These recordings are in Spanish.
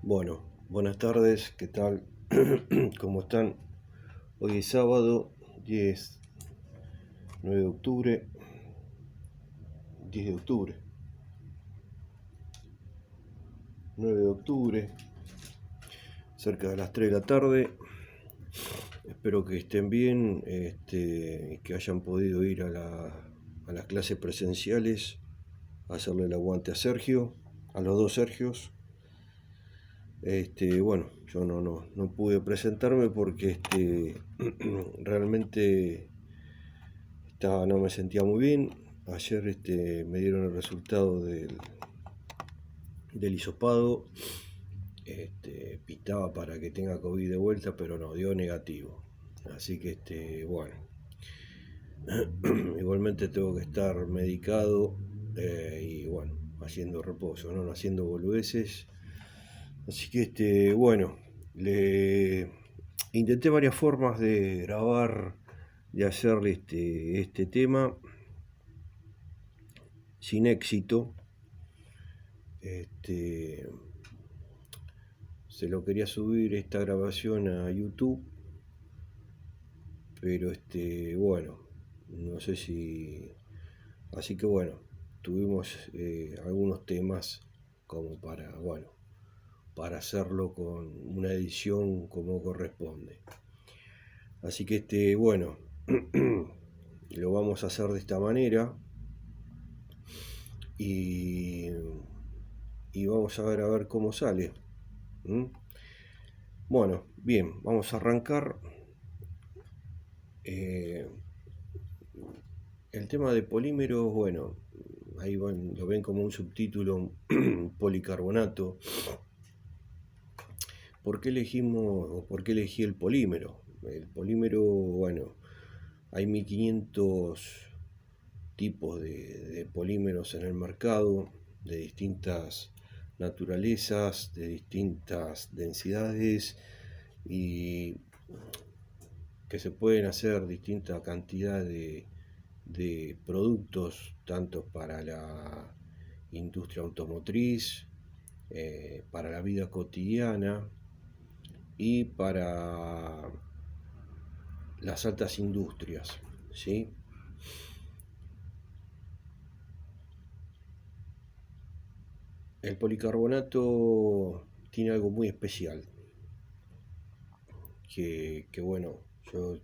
Bueno, buenas tardes, ¿qué tal? ¿Cómo están? Hoy es sábado 9 de octubre, 10 de octubre, 9 de octubre, cerca de las 3 de la tarde. Espero que estén bien, que hayan podido ir a las clases presenciales, a hacerle el aguante a Sergio, a los dos Sergios. Bueno, yo no pude presentarme porque realmente no me sentía muy bien. Ayer me dieron el resultado del hisopado. Pintaba para que tenga COVID de vuelta, pero no, dio negativo. Así que bueno, igualmente tengo que estar medicado y bueno, haciendo reposo, no haciendo boludeces. Así que bueno, le intenté varias formas de grabar, de hacer este tema sin éxito. Se lo quería subir esta grabación a YouTube, pero bueno, no sé si... Así que bueno, tuvimos algunos temas como para hacerlo con una edición como corresponde. Así que bueno, lo vamos a hacer de esta manera y, y vamos a ver cómo sale. Bueno, bien, vamos a arrancar. El tema de polímeros, bueno, ahí lo ven como un subtítulo, policarbonato. ¿Por qué elegí el polímero? El polímero, bueno, hay 1500 tipos de polímeros en el mercado, de distintas naturalezas, de distintas densidades y que se pueden hacer distinta cantidad de productos, tanto para la industria automotriz, para la vida cotidiana y para las altas industrias, ¿sí? El policarbonato tiene algo muy especial, que bueno, yo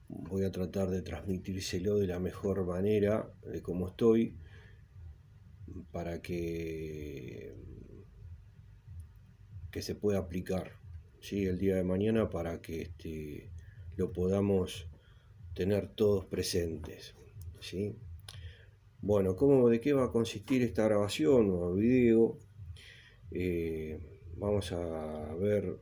voy a tratar de transmitírselo de la mejor manera, de cómo estoy, para que se pueda aplicar, ¿sí? El día de mañana, para que lo podamos tener todos presentes, ¿sí? Bueno, ¿de qué va a consistir esta grabación o video? Vamos a ver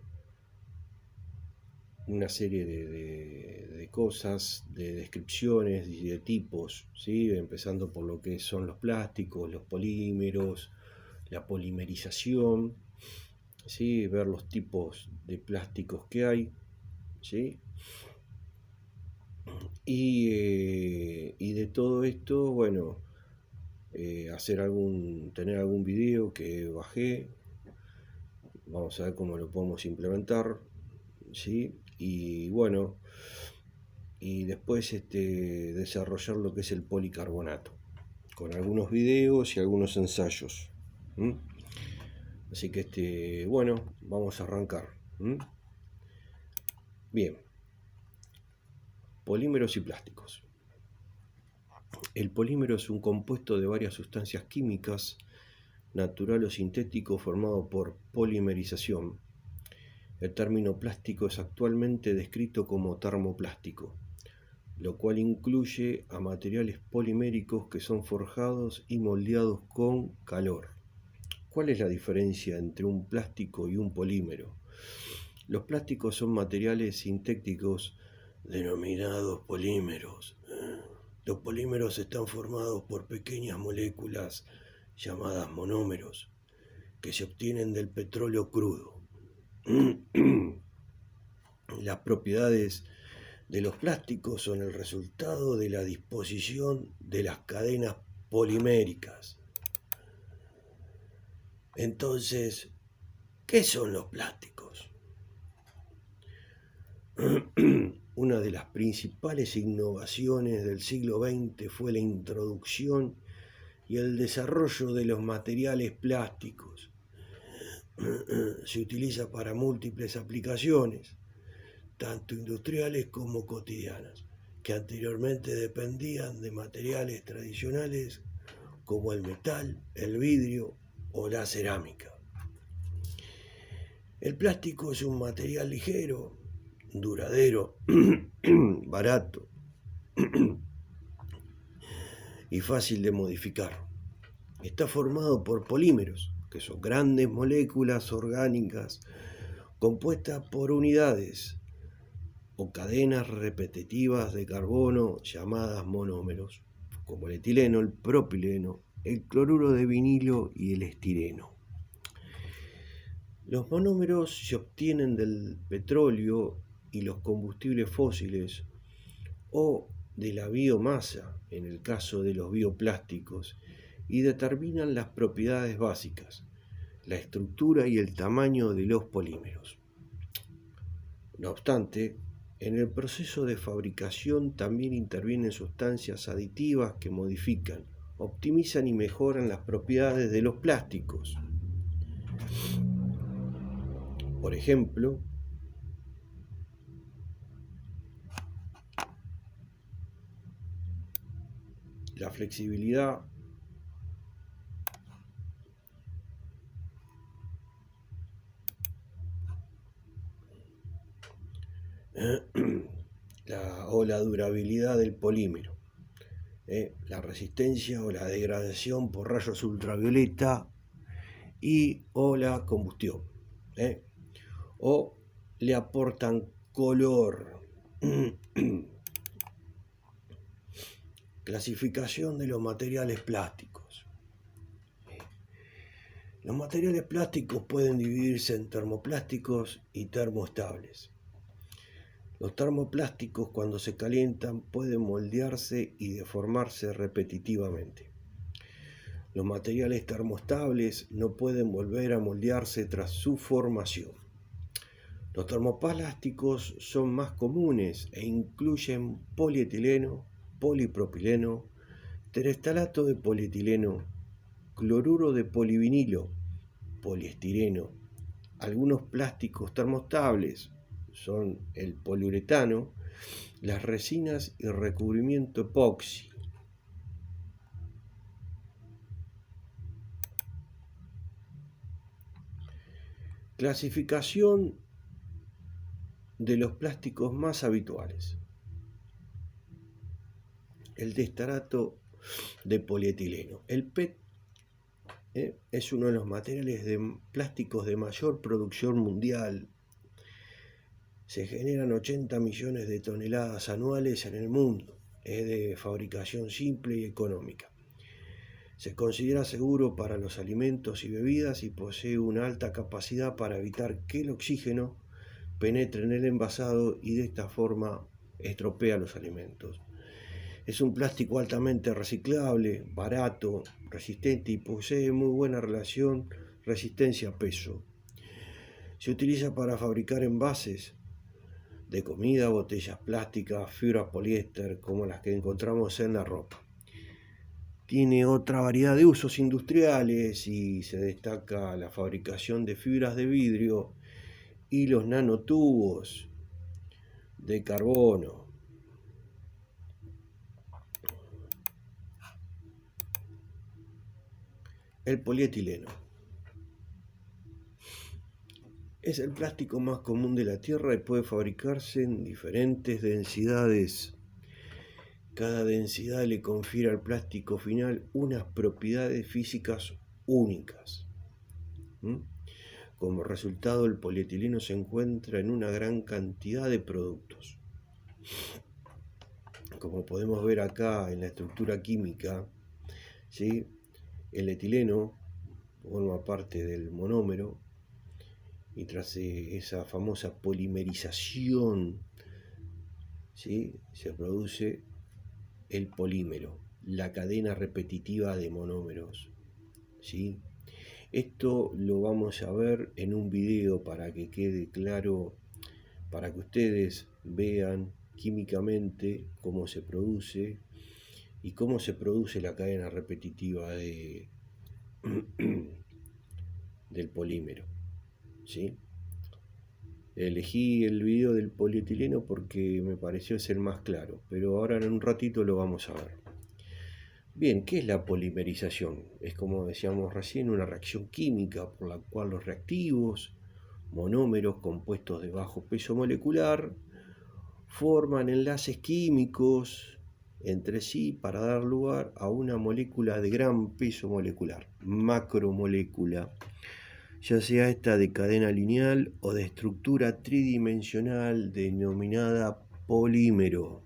una serie de cosas, de descripciones y de tipos, ¿sí? Empezando por lo que son los plásticos, los polímeros, la polimerización, ¿sí? Ver los tipos de plásticos que hay, ¿sí? Y de todo esto, bueno, tener algún video que bajé. Vamos a ver cómo lo podemos implementar, ¿sí? Y bueno, y después desarrollar lo que es el policarbonato, con algunos videos y algunos ensayos. Así que bueno, vamos a arrancar. Bien, polímeros y plásticos. El polímero es un compuesto de varias sustancias químicas, natural o sintético, formado por polimerización. El término plástico es actualmente descrito como termoplástico, lo cual incluye a materiales poliméricos que son forjados y moldeados con calor. ¿Cuál es la diferencia entre un plástico y un polímero? Los plásticos son materiales sintéticos denominados polímeros. Los polímeros están formados por pequeñas moléculas llamadas monómeros que se obtienen del petróleo crudo. Las propiedades de los plásticos son el resultado de la disposición de las cadenas poliméricas. Entonces, ¿Qué son los plásticos? Una de las principales innovaciones del siglo XX fue la introducción y el desarrollo de los materiales plásticos. Se utiliza para múltiples aplicaciones, tanto industriales como cotidianas, que anteriormente dependían de materiales tradicionales como el metal, el vidrio o la cerámica. El plástico es un material ligero, duradero, barato y fácil de modificar. Está formado por polímeros, que son grandes moléculas orgánicas compuestas por unidades o cadenas repetitivas de carbono llamadas monómeros, como el etileno, el propileno, el cloruro de vinilo y el estireno. Los monómeros se obtienen del petróleo y los combustibles fósiles o de la biomasa, en el caso de los bioplásticos, y determinan las propiedades básicas, la estructura y el tamaño de los polímeros. No obstante, en el proceso de fabricación también intervienen sustancias aditivas que modifican, optimizan y mejoran las propiedades de los plásticos. Por ejemplo, la flexibilidad, o la durabilidad del polímero, la resistencia o la degradación por rayos ultravioleta y o la combustión, o le aportan color. Clasificación de los materiales plásticos. Los materiales plásticos pueden dividirse en termoplásticos y termoestables. Los termoplásticos, cuando se calientan, pueden moldearse y deformarse repetitivamente. Los materiales termoestables no pueden volver a moldearse tras su formación. Los termoplásticos son más comunes e incluyen polietileno, polipropileno, terestalato de polietileno, cloruro de polivinilo, poliestireno. Algunos plásticos termoestables son el poliuretano, las resinas y recubrimiento epoxi. Clasificación de los plásticos más habituales. El terestalato de polietileno. El PET es uno de los materiales plásticos de mayor producción mundial. Se generan 80 millones de toneladas anuales en el mundo. Es de fabricación simple y económica. Se considera seguro para los alimentos y bebidas y posee una alta capacidad para evitar que el oxígeno penetre en el envasado y de esta forma estropea los alimentos. Es un plástico altamente reciclable, barato, resistente y posee muy buena relación resistencia-peso. Se utiliza para fabricar envases de comida, botellas plásticas, fibras poliéster, como las que encontramos en la ropa. Tiene otra variedad de usos industriales y se destaca la fabricación de fibras de vidrio y los nanotubos de carbono. El polietileno es el plástico más común de la Tierra y puede fabricarse en diferentes densidades. Cada densidad le confiere al plástico final unas propiedades físicas únicas. Como resultado, el polietileno se encuentra en una gran cantidad de productos. Como podemos ver acá en la estructura química, ¿sí? El etileno forma parte del monómero y tras esa famosa polimerización, ¿sí? Se produce el polímero, la cadena repetitiva de monómeros, ¿sí? Esto lo vamos a ver en un video para que quede claro, para que ustedes vean químicamente cómo se produce y cómo se produce la cadena repetitiva del polímero, ¿sí? Elegí el video del polietileno porque me pareció ser más claro, pero ahora en un ratito lo vamos a ver. Bien, ¿qué es la polimerización? Es, como decíamos recién, una reacción química por la cual los reactivos, monómeros compuestos de bajo peso molecular, forman enlaces químicos entre sí para dar lugar a una molécula de gran peso molecular, macromolécula, ya sea esta de cadena lineal o de estructura tridimensional denominada polímero.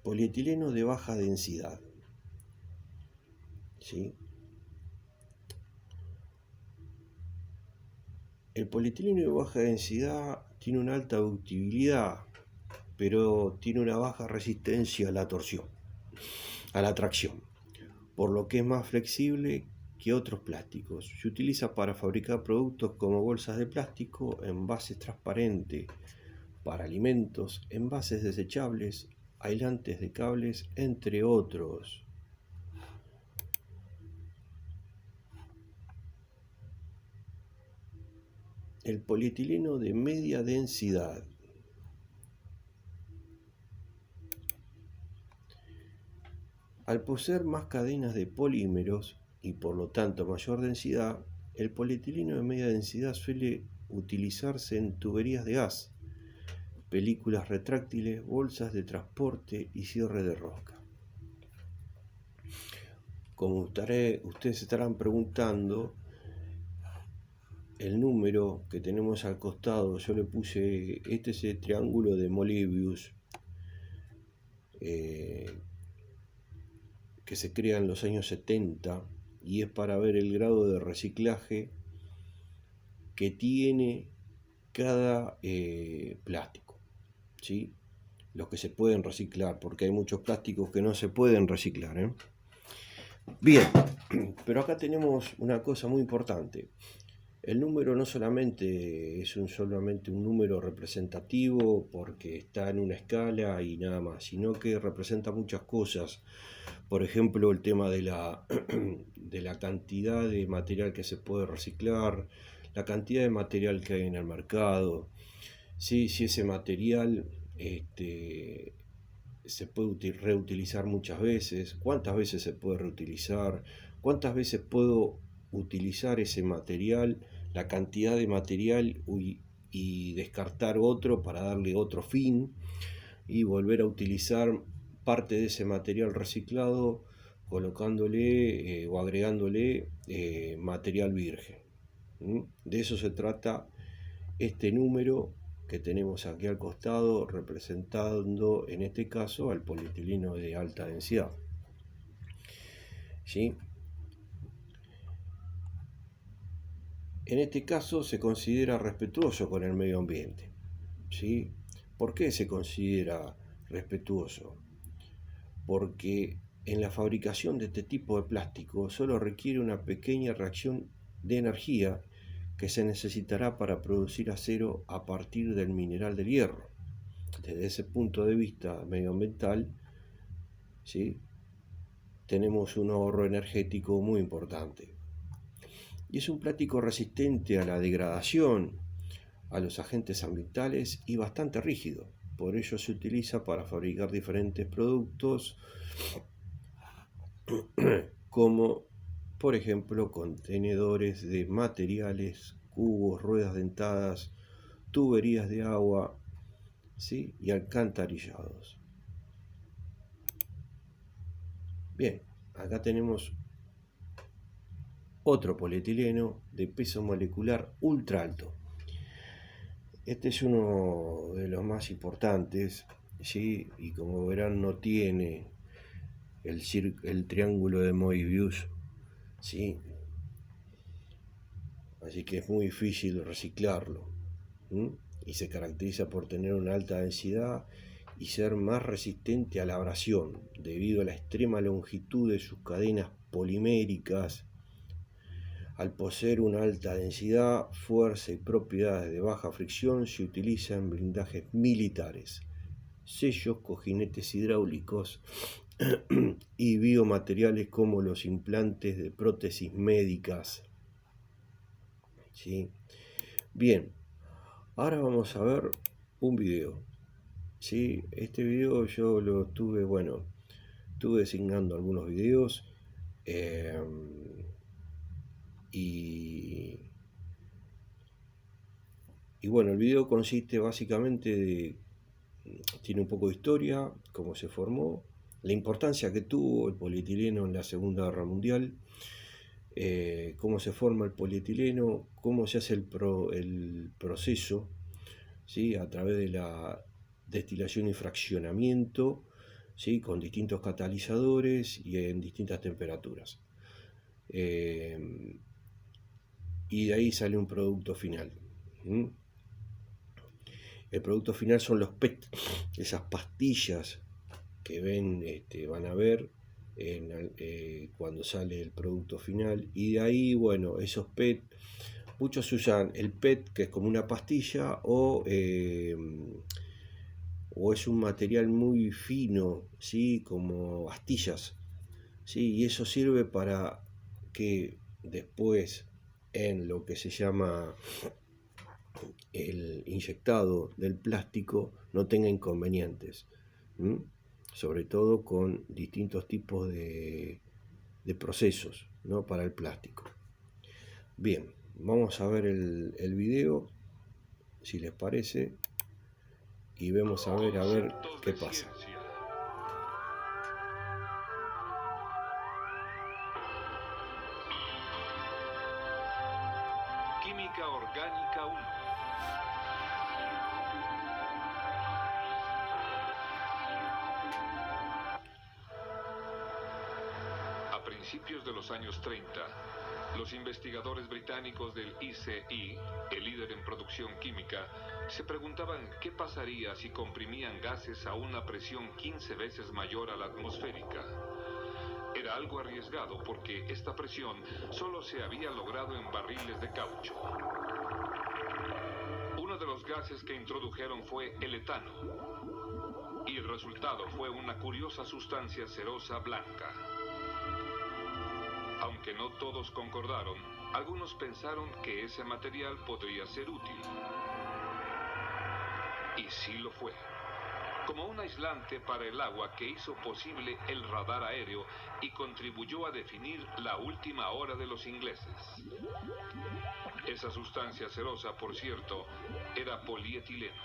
Polietileno de baja densidad, ¿sí? El polietileno de baja densidad tiene una alta ductibilidad, pero tiene una baja resistencia a la torsión, a la tracción, por lo que es más flexible que otros plásticos. Se utiliza para fabricar productos como bolsas de plástico, envases transparentes para alimentos, envases desechables, aislantes de cables, entre otros. El polietileno de media densidad. Al poseer más cadenas de polímeros y por lo tanto mayor densidad, el polietileno de media densidad suele utilizarse en tuberías de gas, películas retráctiles, bolsas de transporte y cierre de rosca. Como ustedes estarán preguntando, el número que tenemos al costado, yo le puse, este es el triángulo de Moebius, que se crea en los años 70 y es para ver el grado de reciclaje que tiene cada plástico, ¿sí? Los que se pueden reciclar, porque hay muchos plásticos que no se pueden reciclar, ¿eh? Bien, pero acá tenemos una cosa muy importante. El número no solamente es solamente un número representativo porque está en una escala y nada más, sino que representa muchas cosas. Por ejemplo, el tema de la cantidad de material que se puede reciclar, la cantidad de material que hay en el mercado, ¿sí? Si ese material se puede reutilizar muchas veces, cuántas veces se puede reutilizar, cuántas veces puedo utilizar ese material, la cantidad de material y descartar otro para darle otro fin y volver a utilizar parte de ese material reciclado colocándole o agregándole material virgen. De eso se trata este número que tenemos aquí al costado, representando en este caso al polietileno de alta densidad, ¿sí? En este caso se considera respetuoso con el medio ambiente, ¿sí? ¿Por qué se considera respetuoso? Porque en la fabricación de este tipo de plástico solo requiere una pequeña reacción de energía que se necesitará para producir acero a partir del mineral del hierro. Desde ese punto de vista medioambiental, ¿sí? Tenemos un ahorro energético muy importante. Y es un plástico resistente a la degradación, a los agentes ambientales y bastante rígido. Por ello se utiliza para fabricar diferentes productos como por ejemplo contenedores de materiales, cubos, ruedas dentadas, tuberías de agua, ¿sí? Y alcantarillados. Bien, acá tenemos otro polietileno de peso molecular ultra alto. Este es uno de los más importantes, ¿sí? Y como verán no tiene el triángulo de Moebius, ¿sí? Así que es muy difícil reciclarlo. y se caracteriza por tener una alta densidad y ser más resistente a la abrasión debido a la extrema longitud de sus cadenas poliméricas. Al poseer una alta densidad, fuerza y propiedades de baja fricción, se utiliza en blindajes militares, sellos, cojinetes hidráulicos y biomateriales como los implantes de prótesis médicas. ¿Sí? Bien, ahora vamos a ver un video. ¿Sí? Este video yo lo tuve, estuve designando algunos videos y bueno, el video consiste básicamente tiene un poco de historia, cómo se formó, la importancia que tuvo el polietileno en la Segunda Guerra Mundial, cómo se forma el polietileno, cómo se hace el proceso, ¿sí? A través de la destilación y fraccionamiento, ¿sí? Con distintos catalizadores y en distintas temperaturas. Y de ahí sale un producto final. El producto final son los PET, esas pastillas que van a ver cuando sale el producto final. Y de ahí, bueno, esos PET, muchos usan el PET, que es como una pastilla, o es un material muy fino, ¿sí? Como astillas, ¿sí? Y eso sirve para que después, en lo que se llama el inyectado del plástico, no tenga inconvenientes, sobre todo con distintos tipos de procesos, ¿no? Para el plástico. Bien, vamos a ver el video, si les parece, y vamos a ver qué pasa. Química Orgánica 1. A principios de los años 30, los investigadores británicos del ICI, el líder en producción química, se preguntaban qué pasaría si comprimían gases a una presión 15 veces mayor a la atmosférica. Era algo arriesgado porque esta presión solo se había logrado en barriles de caucho. Uno de los gases que introdujeron fue el etano, y el resultado fue una curiosa sustancia cerosa blanca. Aunque no todos concordaron, algunos pensaron que ese material podría ser útil. Y sí lo fue. Como un aislante para el agua que hizo posible el radar aéreo y contribuyó a definir la última hora de los ingleses. Esa sustancia cerosa, por cierto, era polietileno.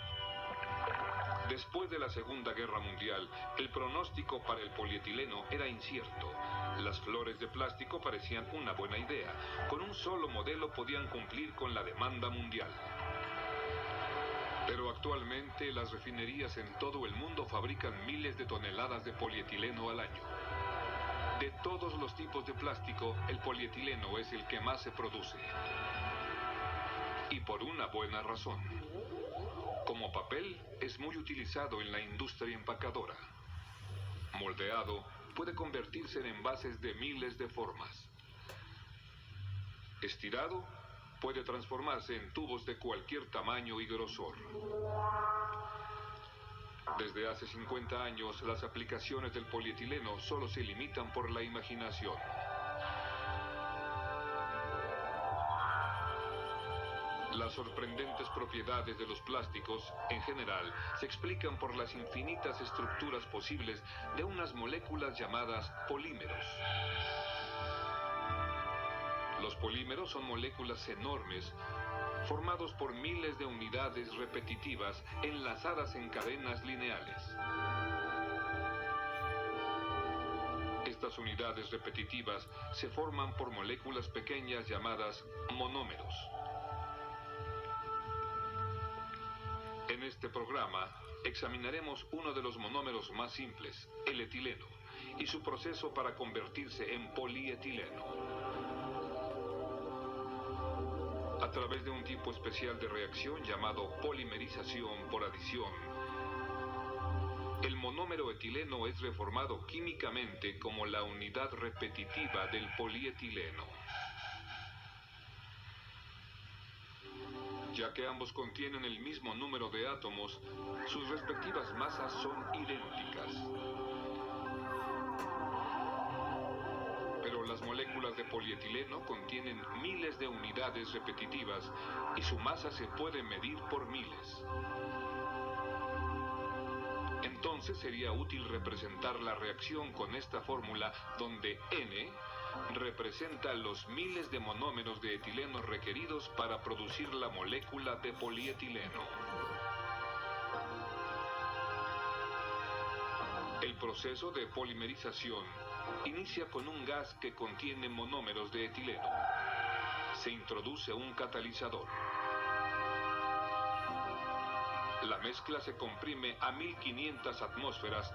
Después de la Segunda Guerra Mundial, el pronóstico para el polietileno era incierto. Las flores de plástico parecían una buena idea. Con un solo modelo podían cumplir con la demanda mundial. Pero actualmente las refinerías en todo el mundo fabrican miles de toneladas de polietileno al año. De todos los tipos de plástico, el polietileno es el que más se produce. Y por una buena razón. Como papel, es muy utilizado en la industria empacadora. Moldeado, puede convertirse en envases de miles de formas. Estirado, puede transformarse en tubos de cualquier tamaño y grosor. Desde hace 50 años, las aplicaciones del polietileno solo se limitan por la imaginación. Las sorprendentes propiedades de los plásticos, en general, se explican por las infinitas estructuras posibles de unas moléculas llamadas polímeros. Los polímeros son moléculas enormes, formados por miles de unidades repetitivas enlazadas en cadenas lineales. Estas unidades repetitivas se forman por moléculas pequeñas llamadas monómeros. En este programa examinaremos uno de los monómeros más simples, el etileno, y su proceso para convertirse en polietileno. A través de un tipo especial de reacción llamado polimerización por adición, el monómero etileno es reformado químicamente como la unidad repetitiva del polietileno. Ya que ambos contienen el mismo número de átomos, sus respectivas masas son idénticas. Pero las moléculas de polietileno contienen miles de unidades repetitivas y su masa se puede medir por miles. Entonces sería útil representar la reacción con esta fórmula donde N representa los miles de monómeros de etileno requeridos para producir la molécula de polietileno. El proceso de polimerización inicia con un gas que contiene monómeros de etileno. Se introduce un catalizador. La mezcla se comprime a 1500 atmósferas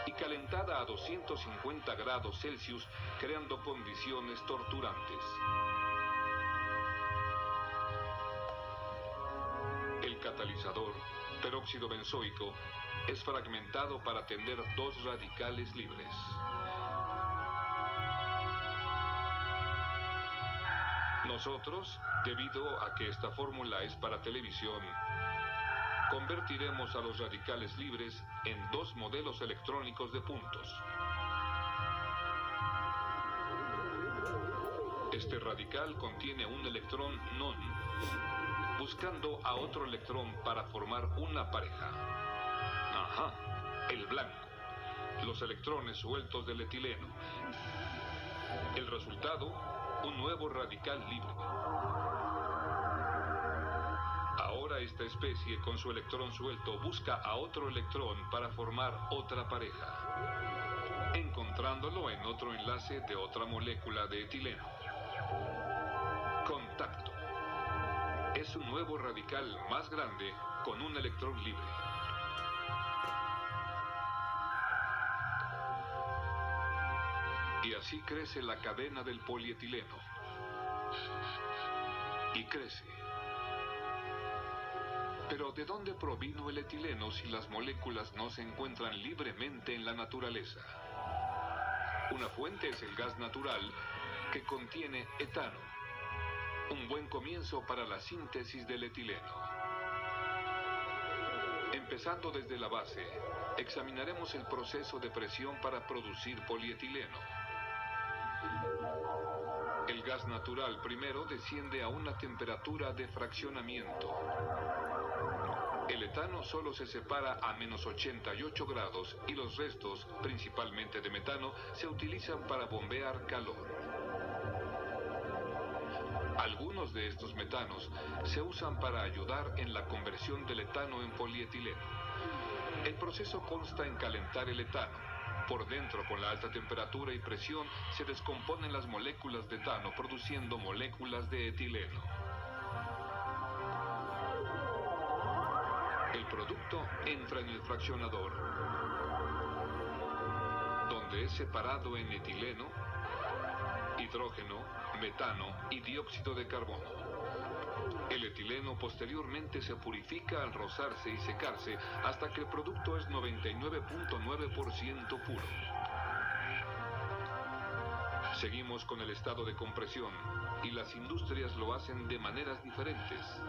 y calentada a 250 grados Celsius, creando condiciones torturantes. El catalizador, peróxido benzoico, es fragmentado para tener dos radicales libres. Nosotros, debido a que esta fórmula es para televisión, convertiremos a los radicales libres en dos modelos electrónicos de puntos. Este radical contiene un electrón non, buscando a otro electrón para formar una pareja. Ajá, el blanco. Los electrones sueltos del etileno. El resultado, un nuevo radical libre. Ahora esta especie con su electrón suelto busca a otro electrón para formar otra pareja, encontrándolo en otro enlace de otra molécula de etileno. Contacto. Es un nuevo radical más grande con un electrón libre. Y así crece la cadena del polietileno. Y crece. Pero ¿de dónde provino el etileno si las moléculas no se encuentran libremente en la naturaleza? Una fuente es el gas natural que contiene etano, un buen comienzo para la síntesis del etileno. Empezando desde la base, examinaremos el proceso de presión para producir polietileno. El gas natural primero desciende a una temperatura de fraccionamiento. El etano solo se separa a menos 88 grados y los restos, principalmente de metano, se utilizan para bombear calor. Algunos de estos metanos se usan para ayudar en la conversión del etano en polietileno. El proceso consta en calentar el etano. Por dentro, con la alta temperatura y presión, se descomponen las moléculas de etano, produciendo moléculas de etileno. El producto entra en el fraccionador, donde es separado en etileno, hidrógeno, metano y dióxido de carbono. El etileno posteriormente se purifica al rozarse y secarse hasta que el producto es 99.9% puro. Seguimos con el estado de compresión y las industrias lo hacen de maneras diferentes.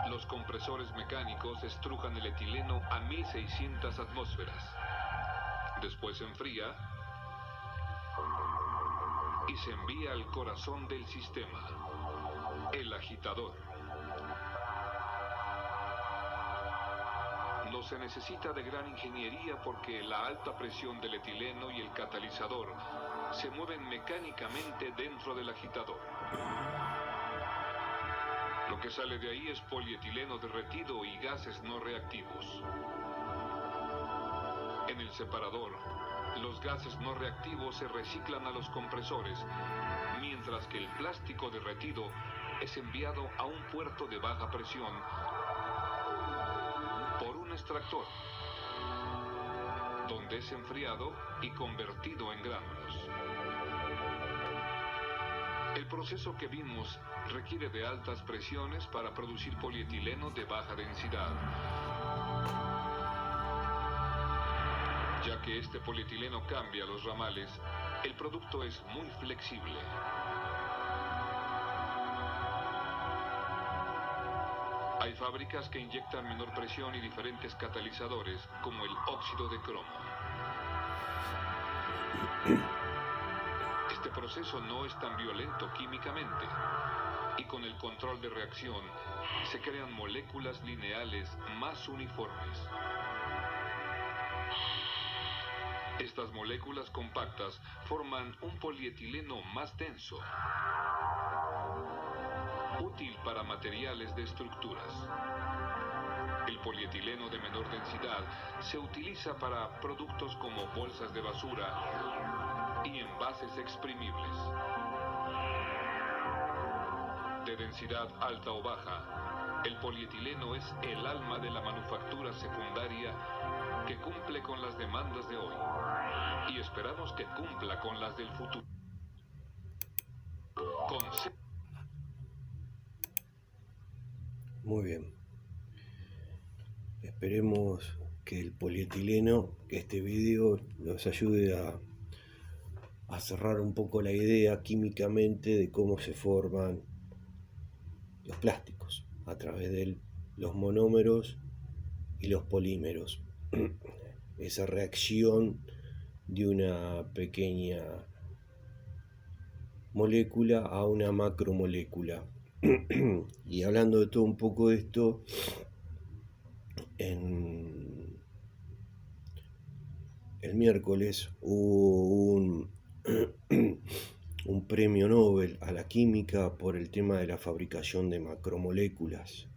Los compresores mecánicos estrujan el etileno a 1600 atmósferas. Después se enfría y se envía al corazón del sistema, el agitador. No se necesita de gran ingeniería porque la alta presión del etileno y el catalizador se mueven mecánicamente dentro del agitador. Lo que sale de ahí es polietileno derretido y gases no reactivos. En el separador, los gases no reactivos se reciclan a los compresores, mientras que el plástico derretido es enviado a un puerto de baja presión por un extractor, donde es enfriado y convertido en gránulos. El proceso que vimos requiere de altas presiones para producir polietileno de baja densidad, ya que este polietileno cambia los ramales. El producto es muy flexible. Hay fábricas que inyectan menor presión y diferentes catalizadores, como el óxido de cromo. Este proceso no es tan violento químicamente, y con el control de reacción se crean moléculas lineales más uniformes. Estas moléculas compactas forman un polietileno más denso, útil para materiales de estructuras. El polietileno de menor densidad se utiliza para productos como bolsas de basura y envases exprimibles. De densidad alta o baja, el polietileno es el alma de la manufactura secundaria que cumple con las demandas de hoy y esperamos que cumpla con las del futuro. Muy bien. Esperemos que el polietileno, que este video nos ayude a cerrar un poco la idea químicamente de cómo se forman los plásticos a través de los monómeros y los polímeros. Esa reacción de una pequeña molécula a una macromolécula. Y hablando de todo un poco de esto, el miércoles hubo un premio Nobel a la química por el tema de la fabricación de macromoléculas.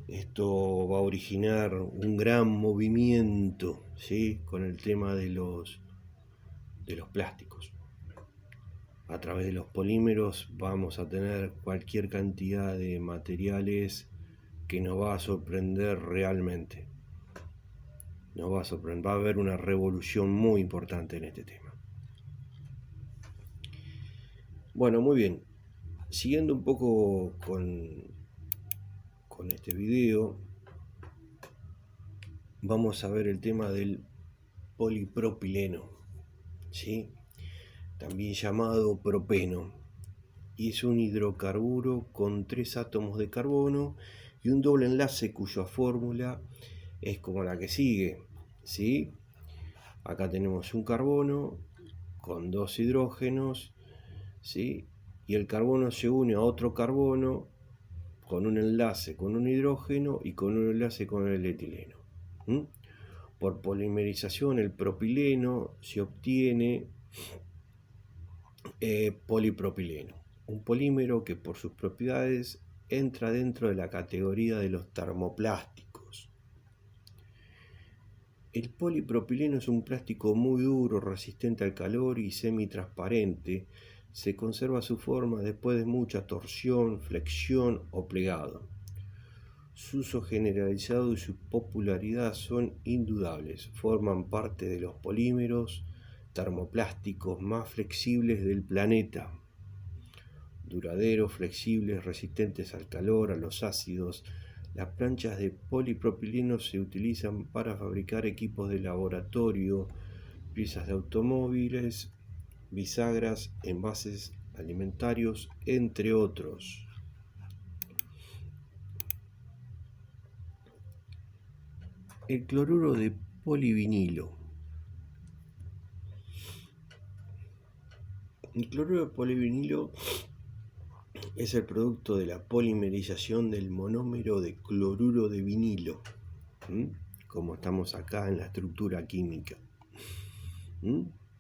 Esto va a originar un gran movimiento, ¿sí?, con el tema de los plásticos. A través de los polímeros vamos a tener cualquier cantidad de materiales que nos va a sorprender realmente. Nos va a sorprender, va a haber una revolución muy importante en este tema. Bueno, muy bien. Siguiendo un poco con este video, vamos a ver el tema del polipropileno, ¿sí?, también llamado propeno, y es un hidrocarburo con 3 átomos de carbono y un doble enlace cuya fórmula es como la que sigue, ¿sí? Acá tenemos un carbono con 2 hidrógenos, ¿sí?, y el carbono se une a otro carbono con un enlace con un hidrógeno y con un enlace con el etileno. Por polimerización, el propileno se obtiene polipropileno, un polímero que por sus propiedades entra dentro de la categoría de los termoplásticos. El polipropileno es un plástico muy duro, resistente al calor y semitransparente. Se conserva su forma después de mucha torsión, flexión o plegado. Su uso generalizado y su popularidad son indudables. Forman parte de los polímeros termoplásticos más flexibles del planeta. Duraderos, flexibles, resistentes al calor, a los ácidos. Las planchas de polipropileno se utilizan para fabricar equipos de laboratorio, piezas de automóviles, bisagras, envases alimentarios, entre otros. El cloruro de polivinilo. El cloruro de polivinilo es el producto de la polimerización del monómero de cloruro de vinilo, como estamos acá en la estructura química.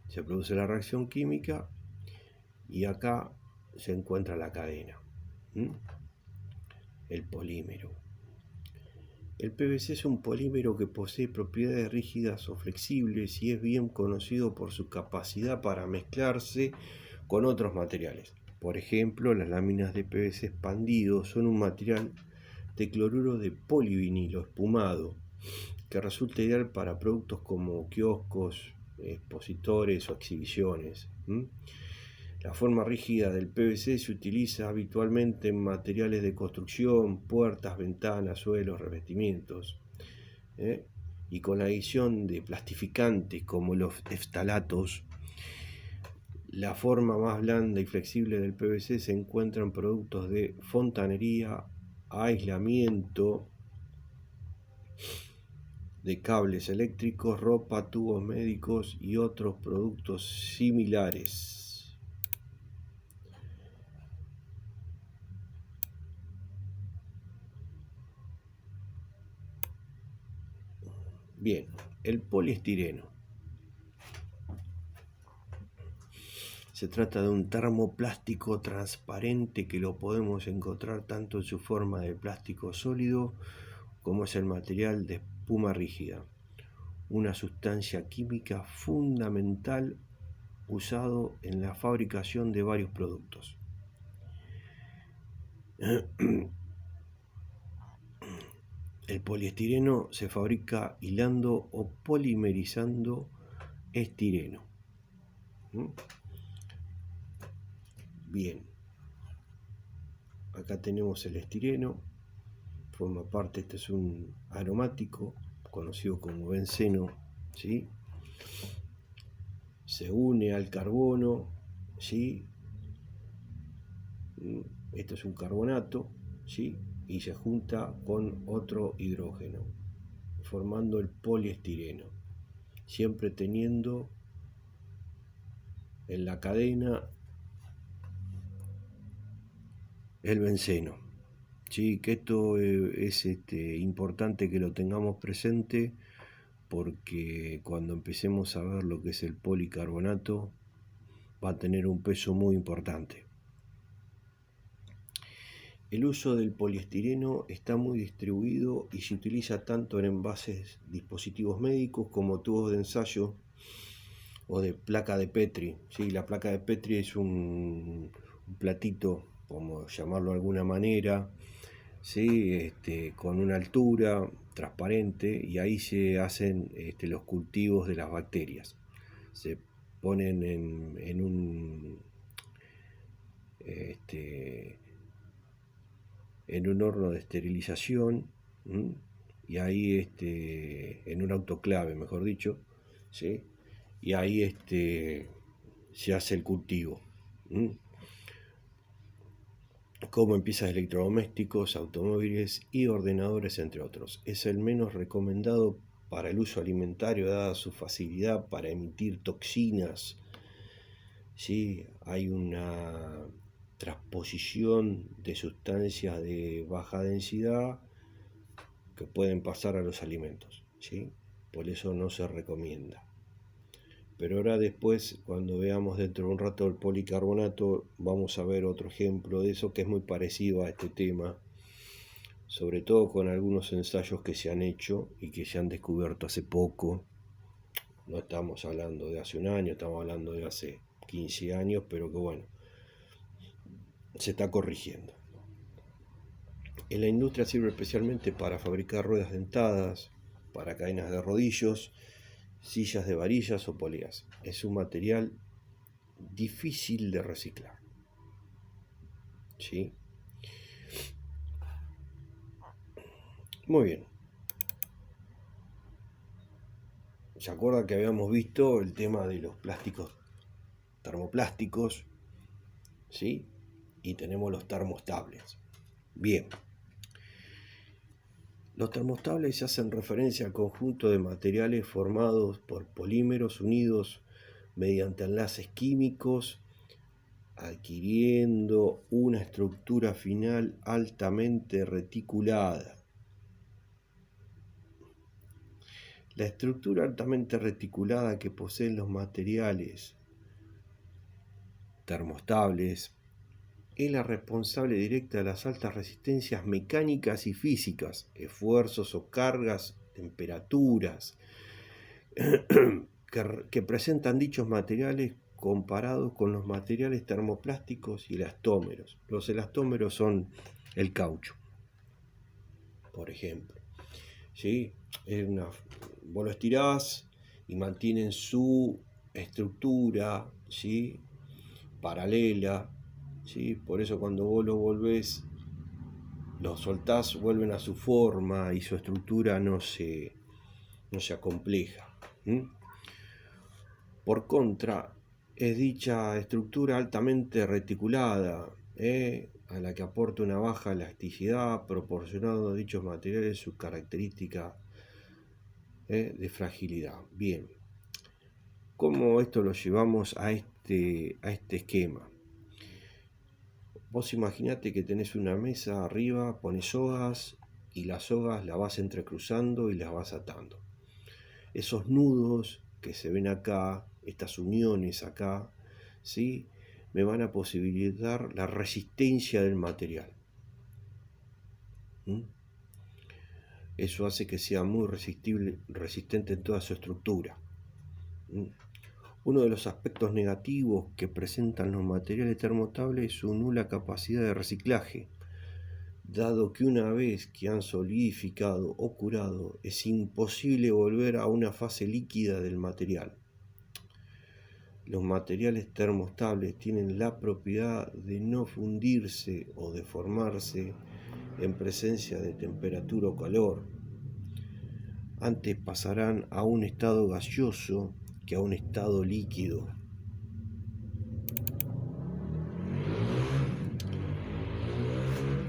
Se produce la reacción química y acá se encuentra la cadena, el polímero. El PVC es un polímero que posee propiedades rígidas o flexibles y es bien conocido por su capacidad para mezclarse con otros materiales. Por ejemplo, las láminas de PVC expandido son un material de cloruro de polivinilo espumado que resulta ideal para productos como kioscos, expositores o exhibiciones. La forma rígida del PVC se utiliza habitualmente en materiales de construcción, puertas, ventanas, suelos, revestimientos, y con la adición de plastificantes como los eftalatos. La forma más blanda y flexible del PVC se encuentra en productos de fontanería, aislamiento de cables eléctricos, ropa, tubos médicos y otros productos similares. Bien, el poliestireno. Se trata de un termoplástico transparente que lo podemos encontrar tanto en su forma de plástico sólido como es el material de espuma rígida, una sustancia química fundamental usado en la fabricación de varios productos. El poliestireno se fabrica hilando o polimerizando estireno. Bien, acá tenemos el estireno, forma parte, este es un aromático conocido como benceno, ¿sí? Se une al carbono, ¿sí? Esto es un carbonato, ¿sí? Y se junta con otro hidrógeno, formando el poliestireno, siempre teniendo en la cadena el benceno. Sí, que esto es importante que lo tengamos presente, porque cuando empecemos a ver lo que es el policarbonato va a tener un peso muy importante. El uso del poliestireno está muy distribuido y se utiliza tanto en envases dispositivos médicos como tubos de ensayo o de placa de Petri. Sí, la placa de Petri es un platito, como llamarlo de alguna manera, ¿sí? Con una altura transparente, y ahí se hacen los cultivos de las bacterias. Se ponen en un horno de esterilización, y ahí en un autoclave, mejor dicho, ¿sí? Y ahí se hace el cultivo. Como en piezas de electrodomésticos, automóviles y ordenadores, entre otros. Es el menos recomendado para el uso alimentario, dada su facilidad para emitir toxinas. ¿Sí? Hay una transposición de sustancias de baja densidad que pueden pasar a los alimentos, ¿sí? Por eso no se recomienda. Pero ahora después, cuando veamos dentro de un rato el policarbonato, vamos a ver otro ejemplo de eso que es muy parecido a este tema, sobre todo con algunos ensayos que se han hecho y que se han descubierto hace poco. No estamos hablando de hace un año, estamos hablando de hace 15 años, pero que bueno, se está corrigiendo. En la industria sirve especialmente para fabricar ruedas dentadas, para cadenas de rodillos, sillas de varillas o poleas. Es un material difícil de reciclar. ¿Sí? Muy bien. ¿Se acuerdan que habíamos visto el tema de los plásticos termoplásticos? ¿Sí? Y tenemos los termostables. Bien. Los termostables hacen referencia al conjunto de materiales formados por polímeros unidos mediante enlaces químicos, adquiriendo una estructura final altamente reticulada. La estructura altamente reticulada que poseen los materiales termostables es la responsable directa de las altas resistencias mecánicas y físicas, esfuerzos o cargas, temperaturas que presentan dichos materiales comparados con los materiales termoplásticos y elastómeros. Los elastómeros son el caucho, por ejemplo. ¿Sí? Vos lo estirás y mantienen su estructura, ¿sí? paralela, ¿sí? Por eso cuando vos lo volvés, los soltás, vuelven a su forma y su estructura no se acompleja. Por contra, es dicha estructura altamente reticulada, a la que aporta una baja elasticidad, proporcionando a dichos materiales su característica de fragilidad. Bien, ¿cómo esto lo llevamos a este esquema? Vos imaginate que tenés una mesa arriba, pones sogas y las sogas las vas entrecruzando y las vas atando. Esos nudos que se ven acá, estas uniones acá, ¿sí? Me van a posibilitar la resistencia del material. Eso hace que sea muy resistente en toda su estructura. Uno de los aspectos negativos que presentan los materiales termoestables es su nula capacidad de reciclaje, dado que una vez que han solidificado o curado, es imposible volver a una fase líquida del material. Los materiales termoestables tienen la propiedad de no fundirse o deformarse en presencia de temperatura o calor. Antes pasarán a un estado gaseoso que a un estado líquido.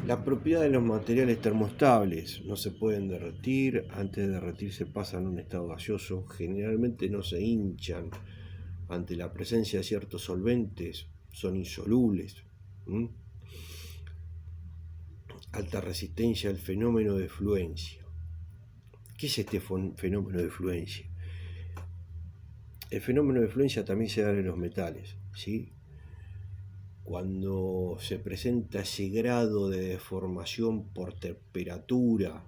La propiedad de los materiales termoestables: no se pueden derretir, antes de derretirse pasan a un estado gaseoso, generalmente no se hinchan ante la presencia de ciertos solventes, son insolubles. Alta resistencia al fenómeno de fluencia. ¿Qué es este fenómeno de fluencia? El fenómeno de fluencia también se da en los metales, ¿sí? Cuando se presenta ese grado de deformación por temperatura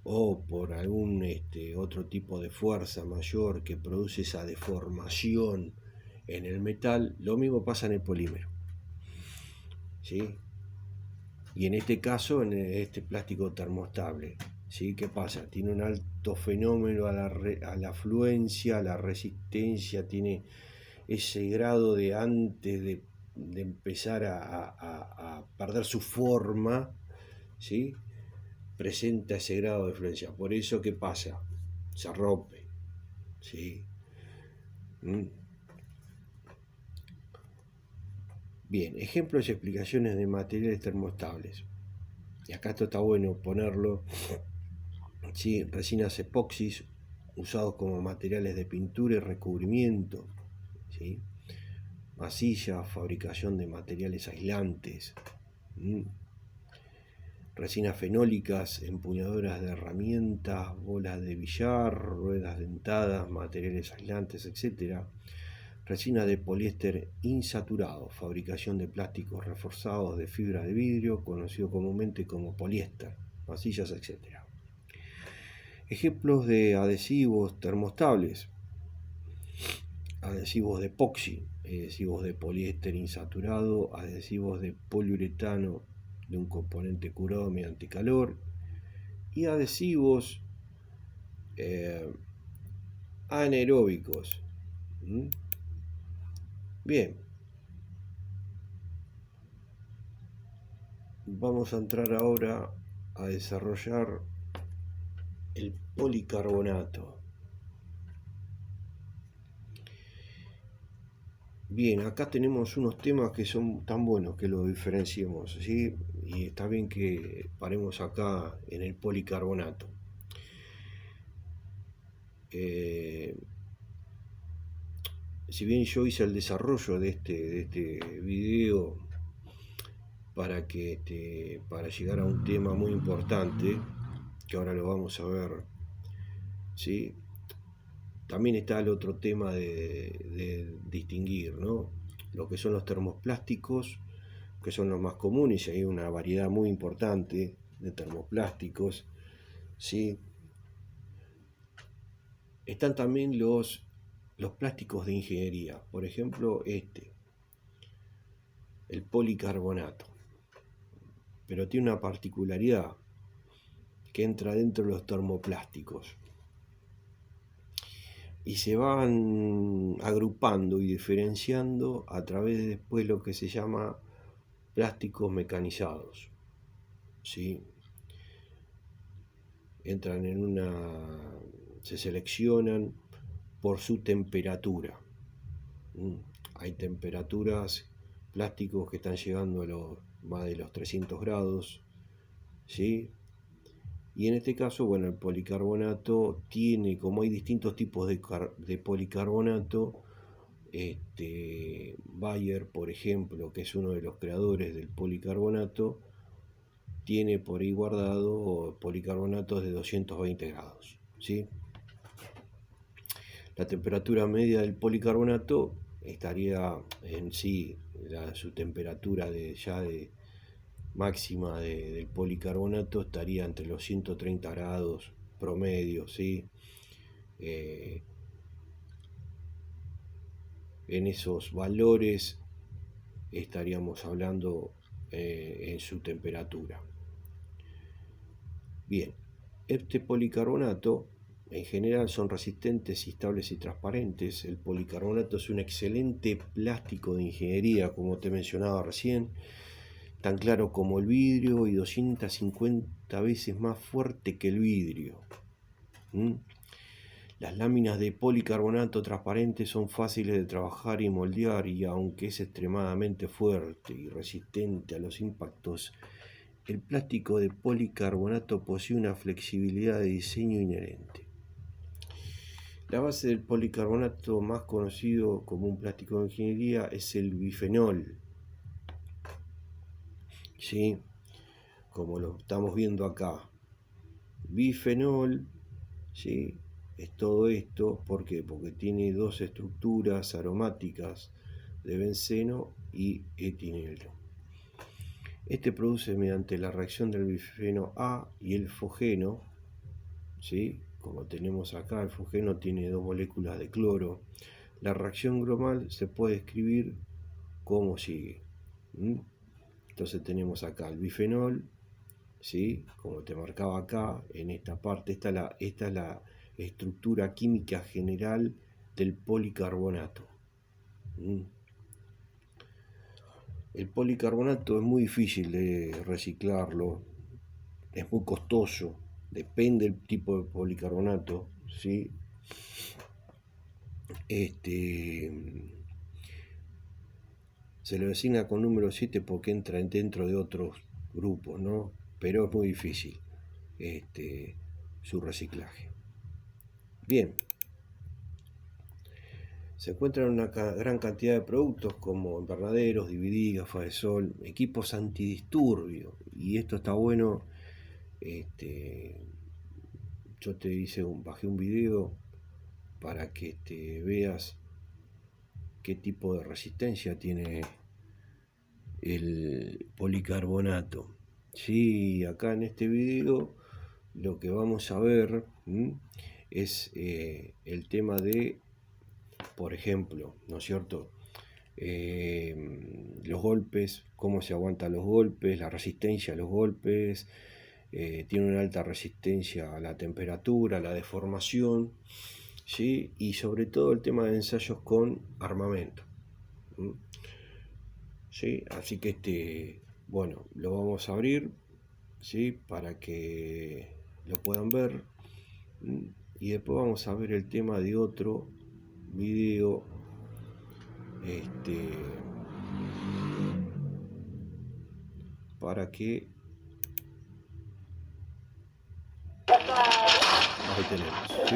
o por algún otro tipo de fuerza mayor que produce esa deformación en el metal, lo mismo pasa en el polímero, ¿sí? Y en este caso, en este plástico termoestable, ¿sí? ¿Qué pasa? Tiene un alto fenómeno a la fluencia, a la resistencia, tiene ese grado de antes de empezar a perder su forma, ¿sí? Presenta ese grado de fluencia. Por eso, ¿qué pasa? Se rompe, ¿sí? Bien, ejemplos y explicaciones de materiales termoestables. Y acá esto está bueno ponerlo, ¿sí? Resinas epoxis usados como materiales de pintura y recubrimiento, ¿sí? Masilla, fabricación de materiales aislantes, resinas fenólicas, empuñaduras de herramientas, bolas de billar, ruedas dentadas, materiales aislantes, etc. Resina de poliéster insaturado, fabricación de plásticos reforzados de fibra de vidrio, conocido comúnmente como poliéster, masillas, etc. Ejemplos de adhesivos termoestables: adhesivos de epoxi, adhesivos de poliéster insaturado, adhesivos de poliuretano de un componente curado mediante calor, y adhesivos anaeróbicos. Bien, vamos a entrar ahora a desarrollar el policarbonato. Bien, acá tenemos unos temas que son tan buenos que los diferenciemos, ¿sí? Y está bien que paremos acá en el policarbonato. Si bien yo hice el desarrollo de este video para llegar a un tema muy importante, que ahora lo vamos a ver, ¿sí? También está el otro tema de distinguir, ¿no? Lo que son los termoplásticos, que son los más comunes, y hay una variedad muy importante de termoplásticos, ¿sí? Están también los plásticos de ingeniería, por ejemplo el policarbonato, pero tiene una particularidad que entra dentro de los termoplásticos. y se van agrupando y diferenciando a través de después lo que se llama plásticos mecanizados, ¿sí? Entran en se seleccionan por su temperatura. Hay temperaturas plásticos que están llegando a más de los 300 grados, ¿sí? Y en este caso, bueno, el policarbonato tiene, como hay distintos tipos de policarbonato, Bayer, por ejemplo, que es uno de los creadores del policarbonato, tiene por ahí guardado policarbonatos de 220 grados, ¿sí? La temperatura media del policarbonato estaría en sí, su temperatura máxima del policarbonato estaría entre los 130 grados promedio, ¿sí? En esos valores estaríamos hablando en su temperatura. Bien, este policarbonato en general son resistentes, estables y transparentes. El policarbonato es un excelente plástico de ingeniería, como te mencionaba recién, tan claro como el vidrio y 250 veces más fuerte que el vidrio. Las láminas de policarbonato transparente son fáciles de trabajar y moldear, y aunque es extremadamente fuerte y resistente a los impactos, el plástico de policarbonato posee una flexibilidad de diseño inherente. La base del policarbonato más conocido como un plástico de ingeniería es el bifenol, ¿sí? Como lo estamos viendo acá. Bifenol, ¿sí? Es todo esto, ¿por qué? Porque tiene dos estructuras aromáticas de benceno y etileno. Este produce mediante la reacción del bifeno A y el fogeno, ¿sí? Como tenemos acá, el fogeno tiene dos moléculas de cloro. La reacción global se puede escribir como sigue. Entonces tenemos acá el bifenol, ¿sí? Como te marcaba acá, en esta parte, esta es la estructura química general del policarbonato. El policarbonato es muy difícil de reciclarlo, es muy costoso, depende del tipo de policarbonato, ¿sí? Se lo designa con número 7 porque entra dentro de otros grupos, ¿no? Pero es muy difícil su reciclaje. Bien, se encuentran una gran cantidad de productos como invernaderos, DVD, gafas de sol, equipos antidisturbio, y esto está bueno. Yo bajé un video para que veas qué tipo de resistencia tiene el policarbonato. Sí, acá en este video lo que vamos a ver es el tema de, por ejemplo, ¿no es cierto? Los golpes, cómo se aguantan los golpes, la resistencia a los golpes, tiene una alta resistencia a la temperatura, a la deformación, ¿sí? Y sobre todo el tema de ensayos con armamento. ¿Sí? Así que bueno, lo vamos a abrir, ¿sí? Para que lo puedan ver, y después vamos a ver el tema de otro video para que ahí tenemos, ¿sí?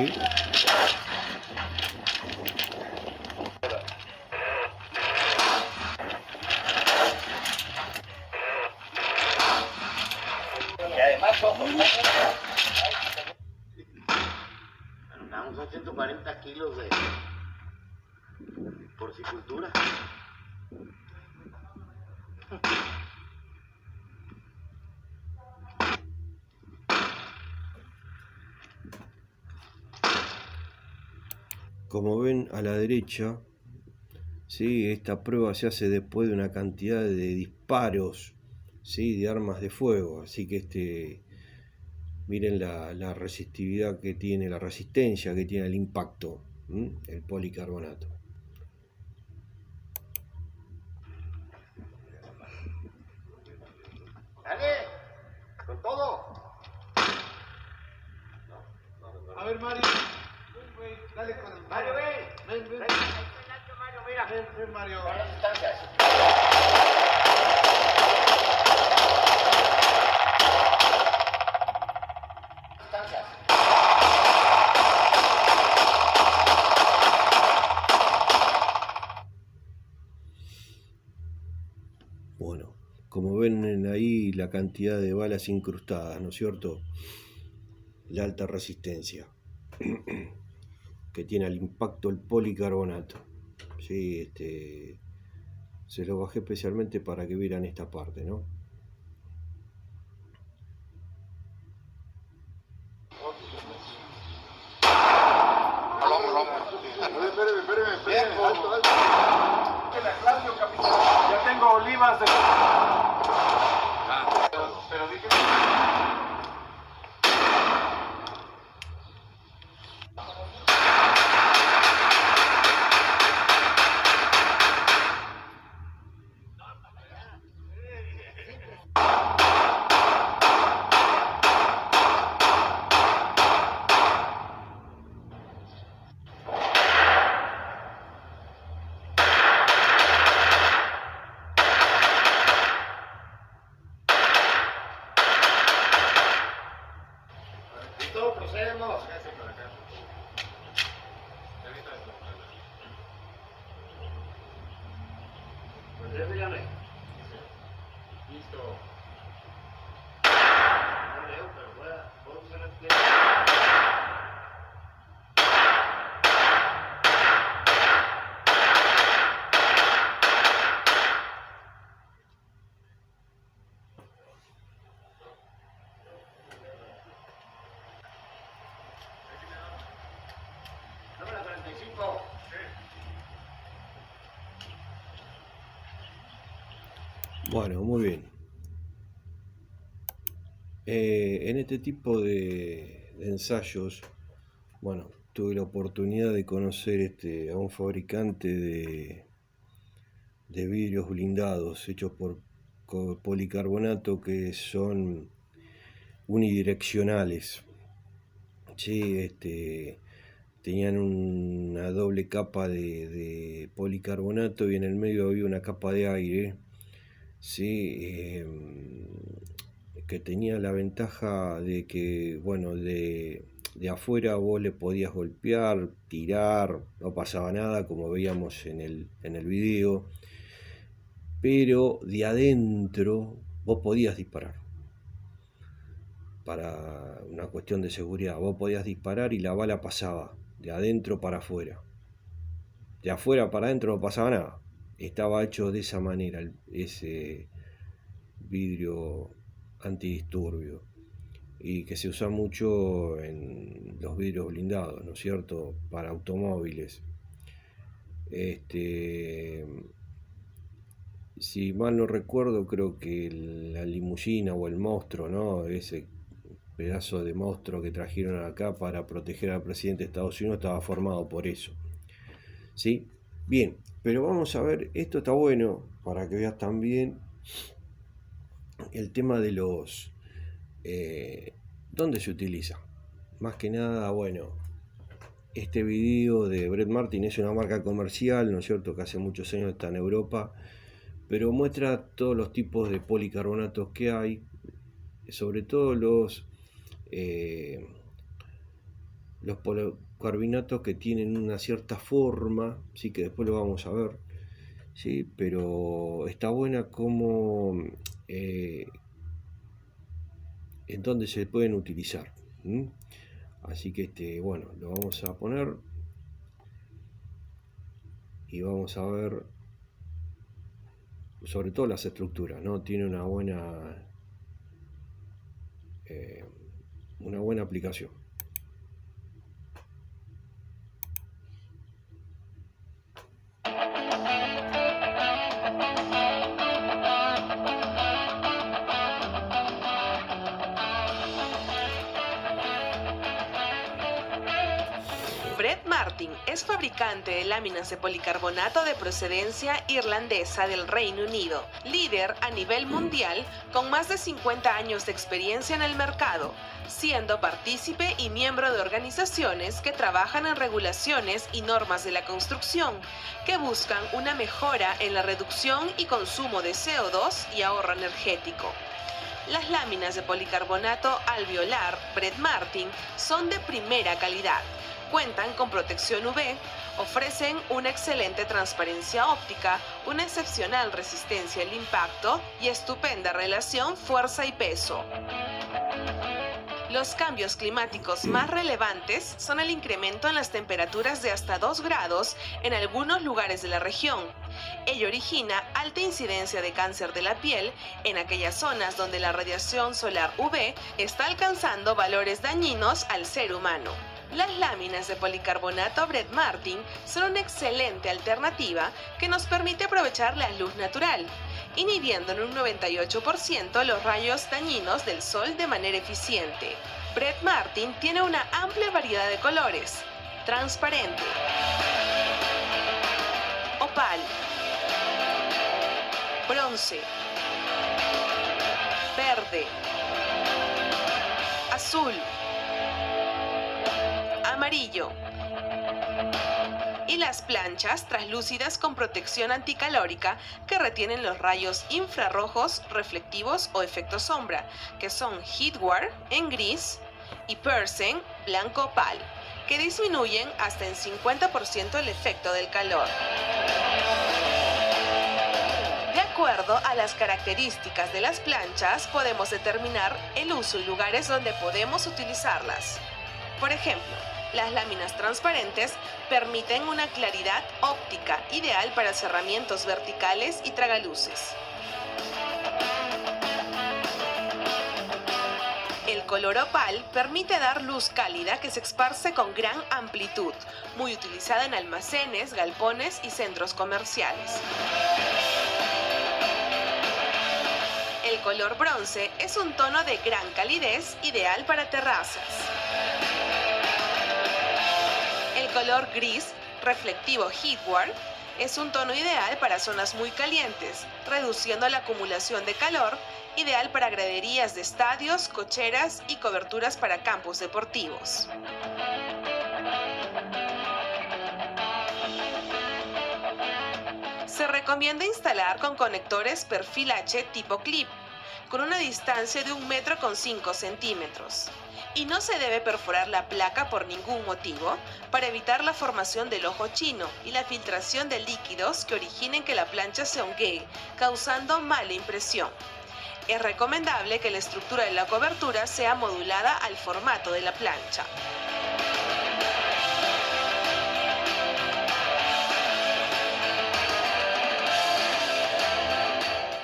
Y además, ojo, estamos a 140 kilos de porcicultura. Como ven a la derecha, ¿sí? Esta prueba se hace después de una cantidad de disparos, ¿sí? De armas de fuego, así que miren la resistividad que tiene, la resistencia que tiene el impacto, el policarbonato. Dale, con todo. A ver, Mario. Ven, güey. Dale con el Mario, ven. Ven, ven. Ven, ahí está el Nacho, Mario, mira. Ven, Mario. Para las distancias. Distancias. Bueno, como ven ahí la cantidad de balas incrustadas, ¿no es cierto? La alta resistencia que tiene al impacto el policarbonato. Sí, se lo bajé especialmente para que vieran esta parte, ¿no? Espérame. Alto. Claudio, capitán. Ya tengo olivas de... Pero dije... Listo, procedemos. Dígame. Listo. No leo, pero voy a usar el pie. Dame la 45. Bueno, muy bien. En este tipo de ensayos, bueno, tuve la oportunidad de conocer a un fabricante de vidrios blindados hechos por policarbonato que son unidireccionales. Sí, tenían una doble capa de policarbonato y en el medio había una capa de aire. Sí, que tenía la ventaja de que, bueno, de afuera vos le podías golpear, tirar, no pasaba nada como veíamos en el video, pero de adentro vos podías disparar. Para una cuestión de seguridad, vos podías disparar y la bala pasaba de adentro para afuera. De afuera para adentro no pasaba nada. Estaba hecho de esa manera ese vidrio antidisturbio y que se usa mucho en los vidrios blindados, ¿no es cierto?, para automóviles. Si mal no recuerdo, creo que la limusina o el monstruo, ¿no?, ese pedazo de monstruo que trajeron acá para proteger al presidente de Estados Unidos, estaba formado por eso. ¿Sí? Bien, pero vamos a ver, esto está bueno para que veas también el tema de los... ¿dónde se utiliza? Más que nada, bueno, este video de Brett Martin es una marca comercial, ¿no es cierto?, que hace muchos años está en Europa, pero muestra todos los tipos de policarbonatos que hay, sobre todo los policarbonatos que tienen una cierta forma, sí, que después lo vamos a ver, sí, pero está buena como en dónde se pueden utilizar. Así que bueno, lo vamos a poner y vamos a ver sobre todo las estructuras, ¿no? Tiene una buena aplicación. Brett Martin es fabricante de láminas de policarbonato de procedencia irlandesa del Reino Unido, líder a nivel mundial con más de 50 años de experiencia en el mercado, siendo partícipe y miembro de organizaciones que trabajan en regulaciones y normas de la construcción, que buscan una mejora en la reducción y consumo de CO2 y ahorro energético. Las láminas de policarbonato alveolar Brett Martin son de primera calidad. Cuentan con protección UV, ofrecen una excelente transparencia óptica, una excepcional resistencia al impacto y estupenda relación fuerza y peso. Los cambios climáticos más relevantes son el incremento en las temperaturas de hasta 2 grados en algunos lugares de la región. Ello origina alta incidencia de cáncer de la piel en aquellas zonas donde la radiación solar UV está alcanzando valores dañinos al ser humano. Las láminas de policarbonato Brett Martin son una excelente alternativa que nos permite aprovechar la luz natural, inhibiendo en un 98% los rayos dañinos del sol de manera eficiente. Brett Martin tiene una amplia variedad de colores: transparente, opal, bronce, verde, azul, amarillo, y las planchas translúcidas con protección anticalórica que retienen los rayos infrarrojos, reflectivos o efecto sombra, que son Heatware en gris y Persen blanco opal, que disminuyen hasta en 50% el efecto del calor. De acuerdo a las características de las planchas, podemos determinar el uso y lugares donde podemos utilizarlas. Por ejemplo, las láminas transparentes permiten una claridad óptica ideal para cerramientos verticales y tragaluces. El color opal permite dar luz cálida que se esparce con gran amplitud, muy utilizada en almacenes, galpones y centros comerciales. El color bronce es un tono de gran calidez, ideal para terrazas. El color gris, reflectivo Heatware, es un tono ideal para zonas muy calientes, reduciendo la acumulación de calor, ideal para graderías de estadios, cocheras y coberturas para campos deportivos. Se recomienda instalar con conectores perfil H tipo clip, con una distancia de 1,5 metros. Y no se debe perforar la placa por ningún motivo para evitar la formación del ojo chino y la filtración de líquidos que originen que la plancha se honguee, causando mala impresión. Es recomendable que la estructura de la cobertura sea modulada al formato de la plancha.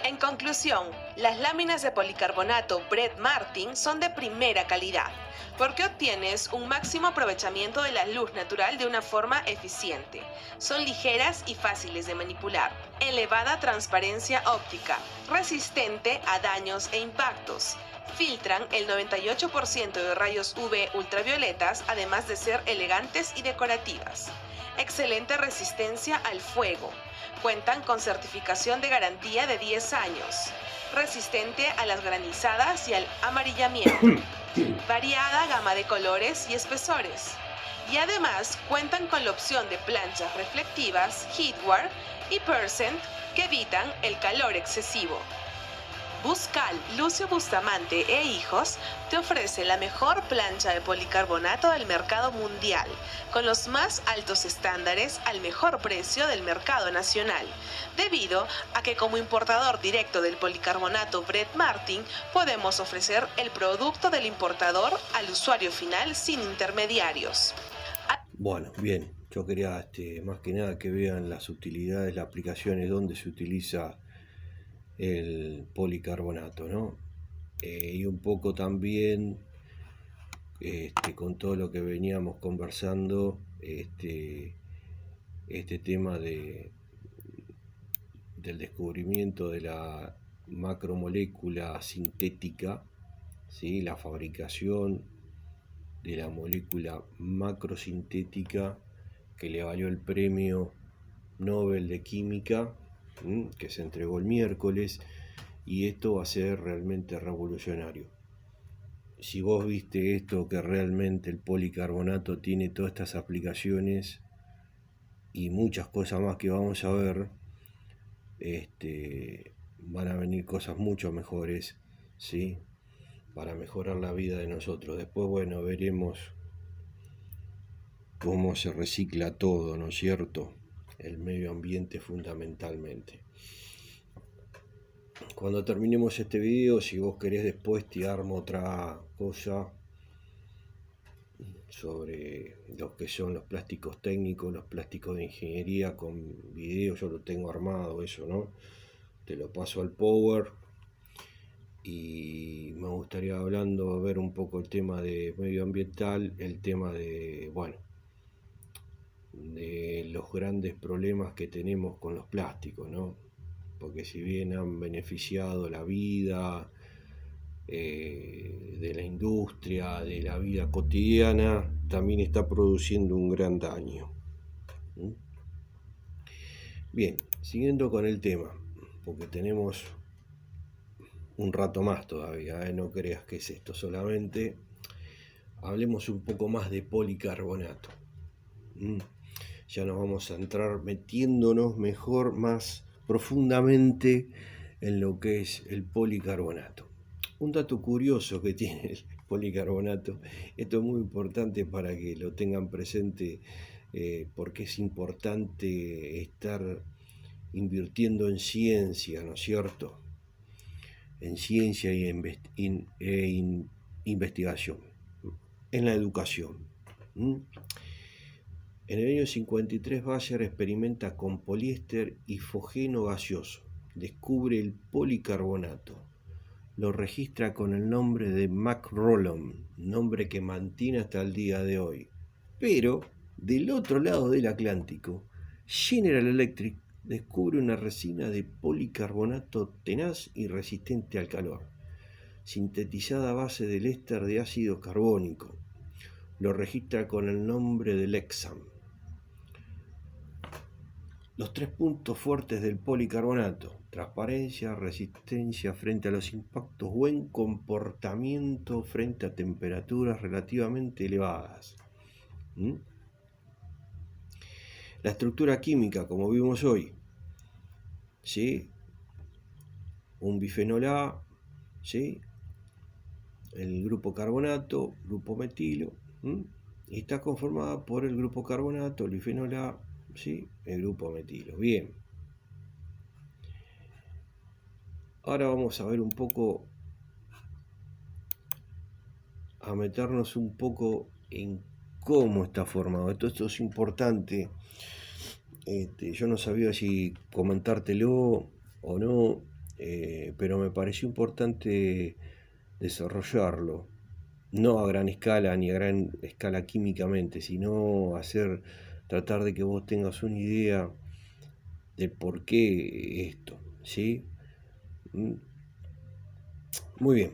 En conclusión, las láminas de policarbonato Brett Martin son de primera calidad, porque obtienes un máximo aprovechamiento de la luz natural de una forma eficiente. Son ligeras y fáciles de manipular. Elevada transparencia óptica, resistente a daños e impactos. Filtran el 98% de rayos UV ultravioletas, además de ser elegantes y decorativas. Excelente resistencia al fuego. Cuentan con certificación de garantía de 10 años. Resistente a las granizadas y al amarillamiento. Variada gama de colores y espesores. Y además cuentan con la opción de planchas reflectivas, Heatware y Percent que evitan el calor excesivo. Buscal, Lucio Bustamante e Hijos te ofrece la mejor plancha de policarbonato del mercado mundial, con los más altos estándares al mejor precio del mercado nacional, debido a que como importador directo del policarbonato Brett Martin podemos ofrecer el producto del importador al usuario final sin intermediarios. Bueno, bien, yo quería más que nada que vean las utilidades, las aplicaciones donde se utiliza el policarbonato, ¿no? Y un poco también con todo lo que veníamos conversando, este tema del descubrimiento de la macromolécula sintética, ¿sí? La fabricación de la molécula macrosintética que le valió el premio Nobel de Química, que se entregó el miércoles, y esto va a ser realmente revolucionario. Si vos viste esto, que realmente el policarbonato tiene todas estas aplicaciones y muchas cosas más que vamos a ver, van a venir cosas mucho mejores, ¿sí? Para mejorar la vida de nosotros. Después, bueno, veremos cómo se recicla todo, ¿no es cierto? El medio ambiente fundamentalmente. Cuando terminemos este video, si vos querés, después te armo otra cosa sobre lo que son los plásticos técnicos, los plásticos de ingeniería con video. Yo lo tengo armado, eso, ¿no? Te lo paso al Power. Y me gustaría ver un poco el tema de medioambiental, el tema de, bueno, de los grandes problemas que tenemos con los plásticos, ¿no? Porque si bien han beneficiado la vida de la industria, de la vida cotidiana, también está produciendo un gran daño. Bien, siguiendo con el tema, porque tenemos un rato más todavía, no creas que es esto solamente. Hablemos un poco más de policarbonato. Ya nos vamos a entrar metiéndonos mejor, más profundamente en lo que es el policarbonato. Un dato curioso que tiene el policarbonato, esto es muy importante para que lo tengan presente, porque es importante estar invirtiendo en ciencia, ¿no es cierto? En ciencia y investigación, en la educación. En el año 53, Bayer experimenta con poliéster y fogeno gaseoso. Descubre el policarbonato. Lo registra con el nombre de McRolon, nombre que mantiene hasta el día de hoy. Pero, del otro lado del Atlántico, General Electric descubre una resina de policarbonato tenaz y resistente al calor, sintetizada a base del éster de ácido carbónico. Lo registra con el nombre de Lexan. Los 3 puntos fuertes del policarbonato: transparencia, resistencia frente a los impactos, buen comportamiento frente a temperaturas relativamente elevadas. La estructura química, como vimos hoy, ¿sí? Un bifenol A, ¿sí? El grupo carbonato, grupo metilo, y está conformada por el grupo carbonato, el bifenol A, ¿sí? El grupo metilo. Bien. Ahora vamos a ver un poco, a meternos un poco en cómo está formado. Esto es importante. Yo no sabía si comentártelo o no, pero me pareció importante desarrollarlo, no a gran escala ni a gran escala químicamente, sino tratar de que vos tengas una idea de por qué esto, ¿sí? Muy bien,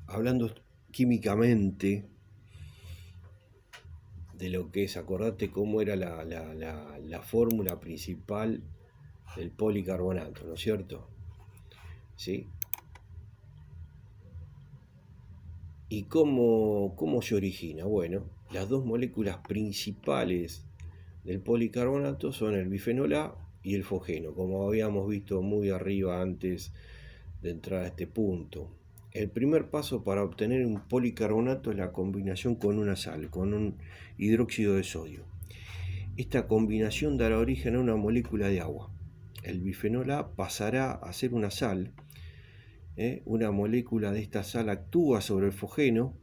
hablando químicamente de lo que es, acordate cómo era la fórmula principal del policarbonato, ¿no es cierto? ¿Sí? ¿Y cómo se origina? Bueno, las dos moléculas principales del policarbonato son el bifenol A y el fogeno, como habíamos visto muy arriba antes de entrar a este punto. El primer paso para obtener un policarbonato es la combinación con una sal, con un hidróxido de sodio. Esta combinación dará origen a una molécula de agua. El bifenol A pasará a ser una sal. Una molécula de esta sal actúa sobre el fogeno,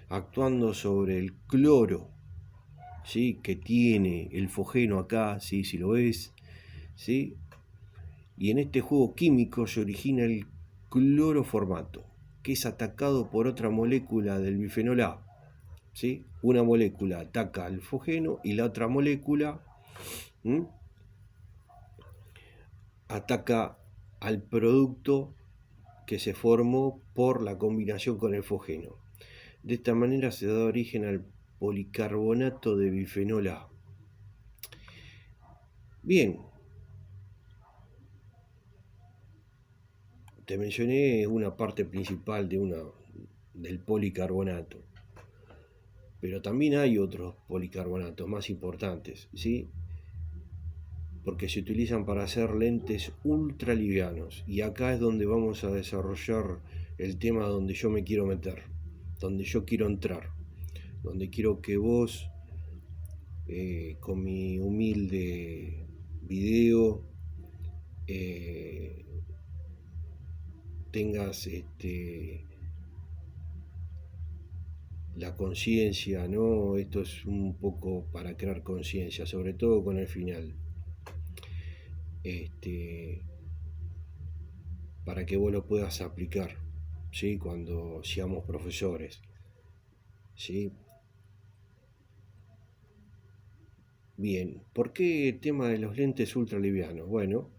actuando sobre el cloro, ¿sí? Que tiene el fogeno acá, ¿sí? Si lo ves, ¿sí? Y en este juego químico se origina el cloroformato, que es atacado por otra molécula del bifenol A, ¿sí? Una molécula ataca al fogeno y la otra molécula ataca al producto que se formó por la combinación con el fogeno. De esta manera se da origen al policarbonato de bifenol A. Bien, te mencioné una parte principal del policarbonato, pero también hay otros policarbonatos más importantes, ¿sí? Porque se utilizan para hacer lentes ultra livianos, y acá es donde vamos a desarrollar el tema donde yo me quiero meter, donde yo quiero entrar, donde quiero que vos, con mi humilde video, tengas la conciencia, ¿no? Esto es un poco para crear conciencia, sobre todo con el final. Para que vos lo puedas aplicar, ¿sí? Cuando seamos profesores, ¿sí? Bien, ¿por qué el tema de los lentes ultralivianos? Bueno,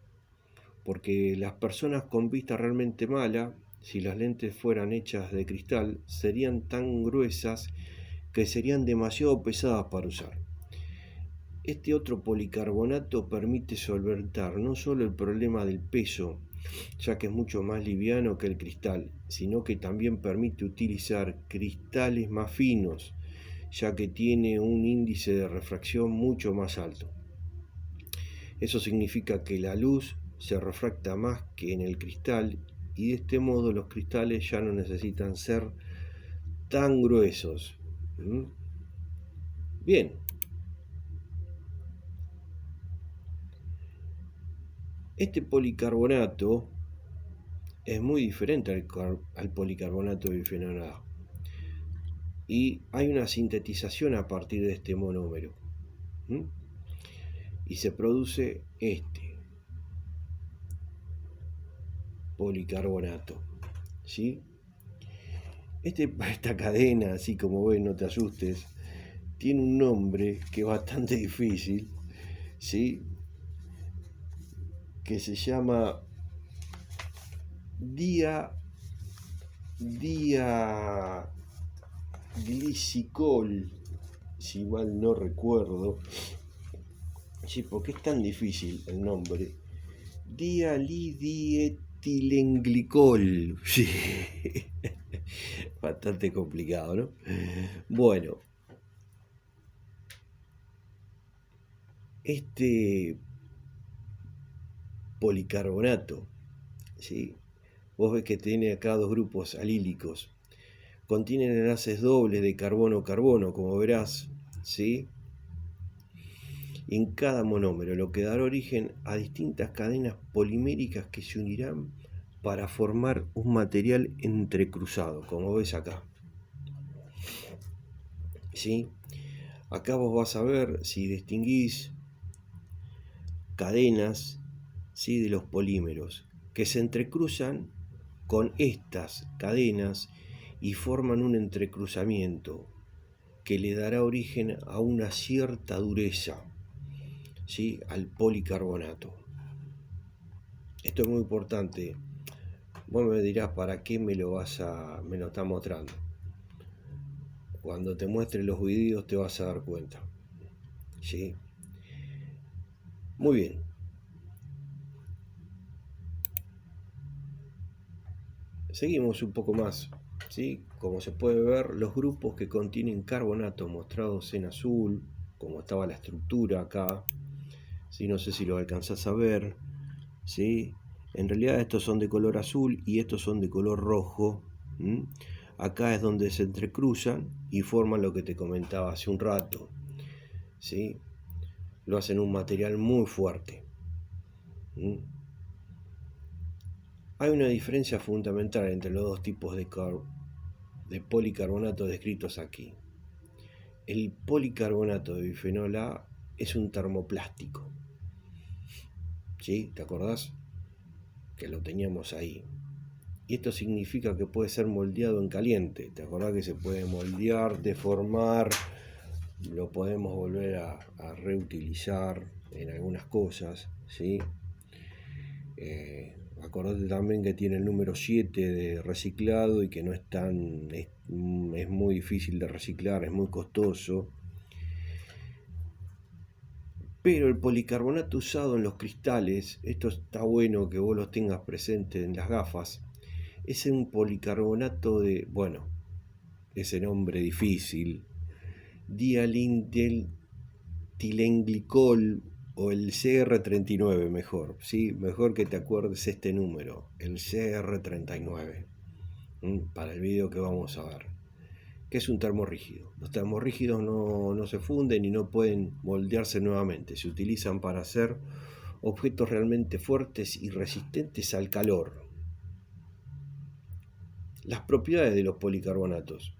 porque las personas con vista realmente mala, si las lentes fueran hechas de cristal, serían tan gruesas que serían demasiado pesadas para usar. Este otro policarbonato permite solventar no solo el problema del peso, ya que es mucho más liviano que el cristal, sino que también permite utilizar cristales más finos, ya que tiene un índice de refracción mucho más alto. Eso significa que la luz se refracta más que en el cristal, y de este modo los cristales ya no necesitan ser tan gruesos. Bien. Este policarbonato es muy diferente al policarbonato de bifenol A, y hay una sintetización a partir de este monómero, y se produce este policarbonato, ¿sí? Esta cadena, así como ves, no te asustes, tiene un nombre que es bastante difícil, ¿sí? Que se llama diaglicicol, si mal no recuerdo. Sí, porque es tan difícil el nombre. Dialidietilenglicol. Sí. Bastante complicado, ¿no? Bueno. Este policarbonato, ¿sí? Vos ves que tiene acá dos grupos alílicos. Contienen enlaces dobles de carbono-carbono, como verás, ¿sí? En cada monómero, lo que dará origen a distintas cadenas poliméricas que se unirán para formar un material entrecruzado, como ves acá, ¿sí? Acá vos vas a ver si distinguís cadenas, ¿sí?, de los polímeros que se entrecruzan con estas cadenas y forman un entrecruzamiento que le dará origen a una cierta dureza, ¿sí?, al policarbonato. Esto es muy importante. Vos me dirás, ¿para qué me lo está mostrando? Cuando te muestre los videos te vas a dar cuenta, ¿sí? Muy bien. Seguimos un poco más, ¿sí? Como se puede ver, los grupos que contienen carbonato mostrados en azul, como estaba la estructura acá, ¿sí? No sé si lo alcanzás a ver, ¿sí? En realidad estos son de color azul y estos son de color rojo. Acá es donde se entrecruzan y forman lo que te comentaba hace un rato, ¿sí? Lo hacen un material muy fuerte. Hay una diferencia fundamental entre los dos tipos de policarbonato descritos aquí. El policarbonato de bifenol A es un termoplástico, ¿sí? ¿Te acordás? Que lo teníamos ahí. Y esto significa que puede ser moldeado en caliente. ¿Te acordás que se puede moldear, deformar? Lo podemos volver a reutilizar en algunas cosas, ¿sí? Acordate también que tiene el número 7 de reciclado y que no es es muy difícil de reciclar, es muy costoso. Pero el policarbonato usado en los cristales, esto está bueno que vos los tengas presente en las gafas, es un policarbonato de, bueno, ese nombre difícil, dialindilenglicol o el CR39 mejor, ¿sí? Mejor que te acuerdes este número, el CR39, para el video que vamos a ver, que es un termorrígido. Los termorrígidos no se funden y no pueden moldearse nuevamente, se utilizan para hacer objetos realmente fuertes y resistentes al calor. Las propiedades de los policarbonatos.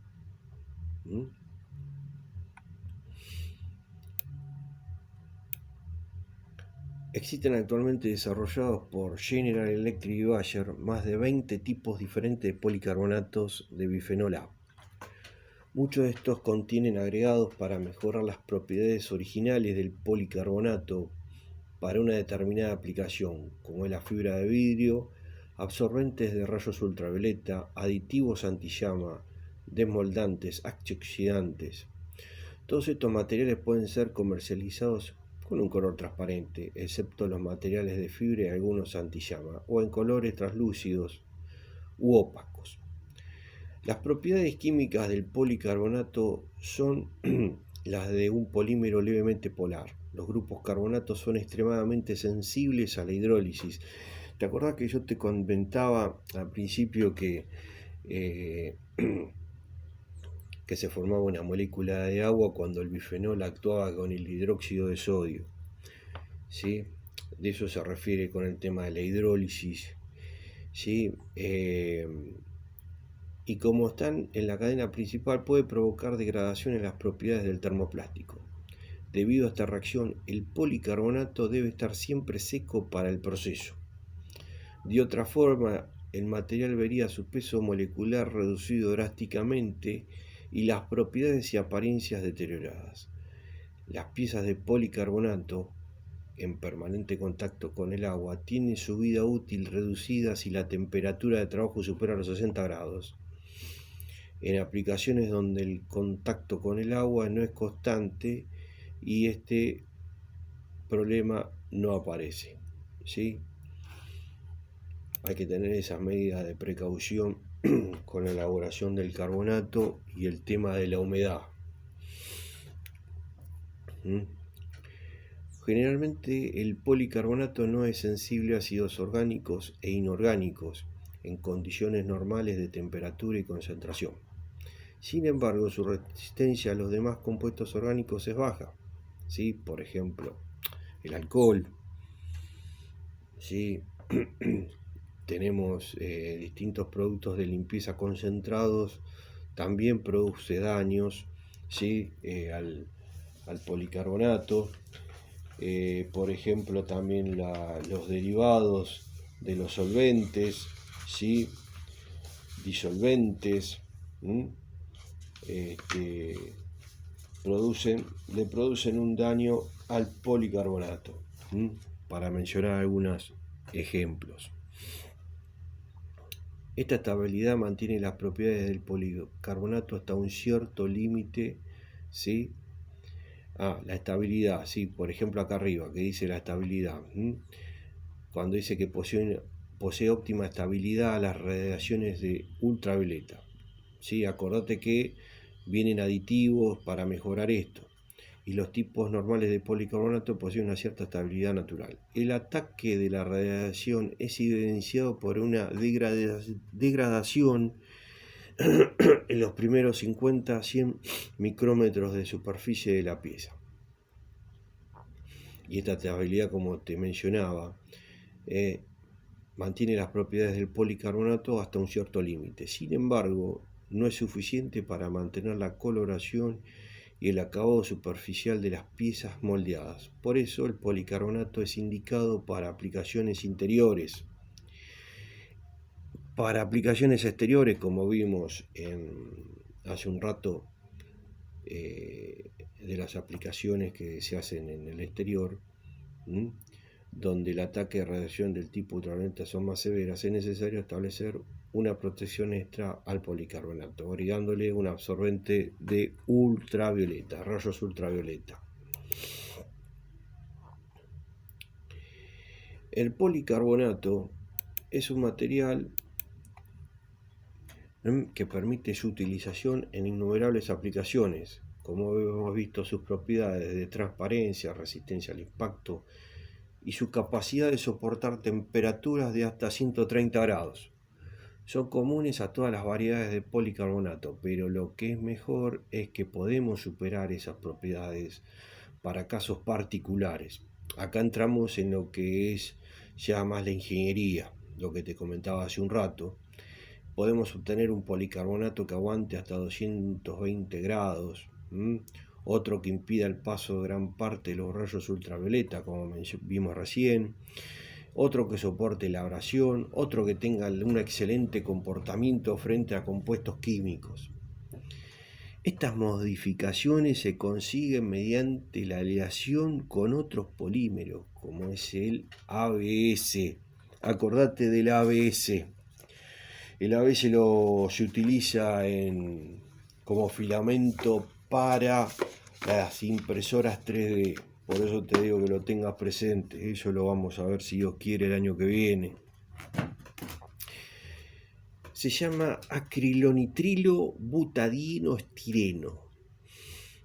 Existen actualmente desarrollados por General Electric y Bayer más de 20 tipos diferentes de policarbonatos de bifenol A. Muchos de estos contienen agregados para mejorar las propiedades originales del policarbonato para una determinada aplicación, como es la fibra de vidrio, absorbentes de rayos ultravioleta, aditivos antillama, desmoldantes, antioxidantes. Todos estos materiales pueden ser comercializados con un color transparente, excepto los materiales de fibra y algunos antillama, o en colores translúcidos u opacos. Las propiedades químicas del policarbonato son las de un polímero levemente polar. Los grupos carbonatos son extremadamente sensibles a la hidrólisis. ¿Te acordás que yo te comentaba al principio que se formaba una molécula de agua cuando el bifenol actuaba con el hidróxido de sodio? ¿Sí? De eso se refiere con el tema de la hidrólisis. ¿Sí? Y como están en la cadena principal, puede provocar degradación en las propiedades del termoplástico. Debido a esta reacción, el policarbonato debe estar siempre seco para el proceso. De otra forma, el material vería su peso molecular reducido drásticamente y las propiedades y apariencias deterioradas. Las piezas de policarbonato, en permanente contacto con el agua, tienen su vida útil reducida si la temperatura de trabajo supera los 60 grados. En aplicaciones donde el contacto con el agua no es constante y este problema no aparece, ¿sí? Hay que tener esas medidas de precaución con la elaboración del carbonato y el tema de la humedad. Generalmente el policarbonato no es sensible a ácidos orgánicos e inorgánicos en condiciones normales de temperatura y concentración. Sin embargo, su resistencia a los demás compuestos orgánicos es baja, ¿sí? Por ejemplo, el alcohol, ¿sí? Tenemos distintos productos de limpieza concentrados, también produce daños, ¿sí? al policarbonato. Por ejemplo, también los derivados de los solventes, ¿sí? Disolventes, le producen un daño al policarbonato, para mencionar algunos ejemplos. Esta estabilidad mantiene las propiedades del policarbonato hasta un cierto límite, ¿sí? La estabilidad, sí, por ejemplo acá arriba, que dice la estabilidad. Cuando dice que posee óptima estabilidad a las radiaciones de ultravioleta. ¿Sí? Acordate que vienen aditivos para mejorar esto. Y los tipos normales de policarbonato poseen una cierta estabilidad natural. El ataque de la radiación es evidenciado por una degradación en los primeros 50 a 100 micrómetros de superficie de la pieza. Y esta estabilidad, como te mencionaba, mantiene las propiedades del policarbonato hasta un cierto límite. Sin embargo, no es suficiente para mantener la coloración y el acabado superficial de las piezas moldeadas. Por eso el policarbonato es indicado para aplicaciones interiores. Para aplicaciones exteriores, como vimos hace un rato, de las aplicaciones que se hacen en el exterior, donde el ataque de radiación del tipo ultravioleta son más severas, es necesario establecer una protección extra al policarbonato, agregándole un absorbente de ultravioleta, rayos ultravioleta. El policarbonato es un material que permite su utilización en innumerables aplicaciones, como hemos visto sus propiedades de transparencia, resistencia al impacto y su capacidad de soportar temperaturas de hasta 130 grados. Son comunes a todas las variedades de policarbonato, pero lo que es mejor es que podemos superar esas propiedades para casos particulares. Acá entramos en lo que es ya más la ingeniería, lo que te comentaba hace un rato. Podemos obtener un policarbonato que aguante hasta 220 grados, otro que impida el paso de gran parte de los rayos ultravioleta, como vimos recién, otro que soporte la abrasión, otro que tenga un excelente comportamiento frente a compuestos químicos. Estas modificaciones se consiguen mediante la aleación con otros polímeros, como es el ABS. Acordate del ABS. El ABS se utiliza como filamento para las impresoras 3D. Por eso te digo que lo tengas presente. Eso lo vamos a ver, si Dios quiere, el año que viene. Se llama acrilonitrilo butadieno estireno.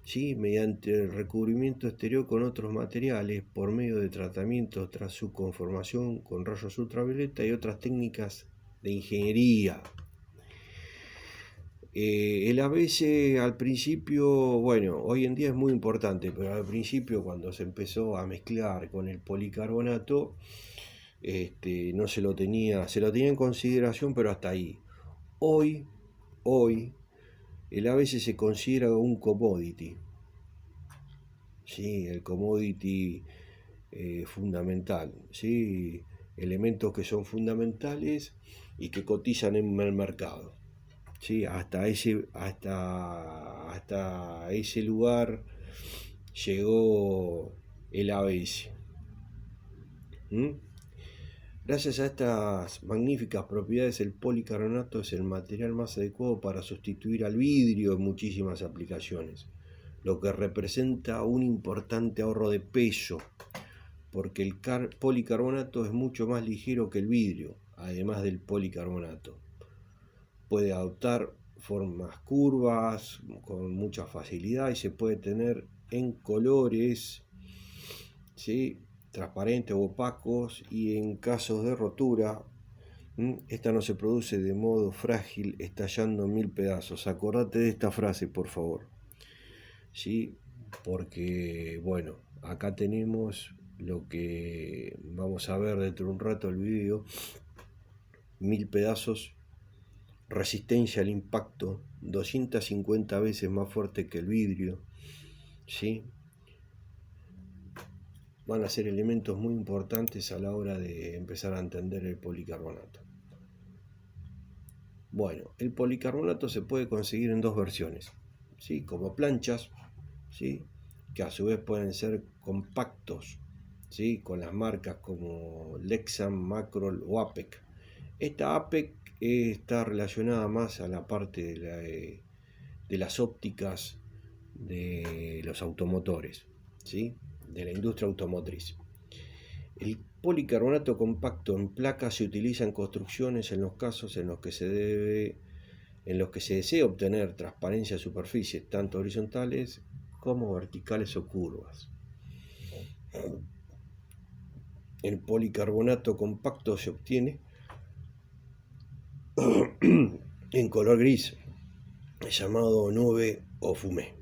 ¿Sí? Mediante el recubrimiento exterior con otros materiales por medio de tratamientos tras su conformación con rayos ultravioleta y otras técnicas de ingeniería. El ABS al principio, bueno, hoy en día es muy importante, pero al principio, cuando se empezó a mezclar con el policarbonato, no se lo tenía en consideración, pero hasta ahí. Hoy el ABS se considera un commodity. Sí, el commodity fundamental, ¿sí? Elementos que son fundamentales y que cotizan en el mercado. ¿Sí? Hasta ese lugar llegó el ABS. Gracias a estas magníficas propiedades, el policarbonato es el material más adecuado para sustituir al vidrio en muchísimas aplicaciones, lo que representa un importante ahorro de peso, porque el policarbonato es mucho más ligero que el vidrio, además del policarbonato. Puede adoptar formas curvas con mucha facilidad y se puede tener en colores, ¿sí?, transparentes o opacos, y en casos de rotura, esta no se produce de modo frágil, estallando en 1000 pedazos. Acordate de esta frase, por favor. ¿Sí? Porque, bueno, acá tenemos lo que vamos a ver dentro de un rato el video. 1000 pedazos, resistencia al impacto, 250 veces más fuerte que el vidrio, ¿sí? Van a ser elementos muy importantes a la hora de empezar a entender el policarbonato. Bueno, el policarbonato se puede conseguir en dos versiones, ¿sí?, como planchas, ¿sí?, que a su vez pueden ser compactos, ¿sí?, con las marcas como Lexan, Macrol o APEC. Esta APEC está relacionada más a la parte de las ópticas de los automotores, ¿sí?, de la industria automotriz. El policarbonato compacto en placa se utiliza en construcciones en los casos en los que se desea obtener transparencia de superficies, tanto horizontales como verticales o curvas. El policarbonato compacto se obtiene en color gris, llamado nube o fumé,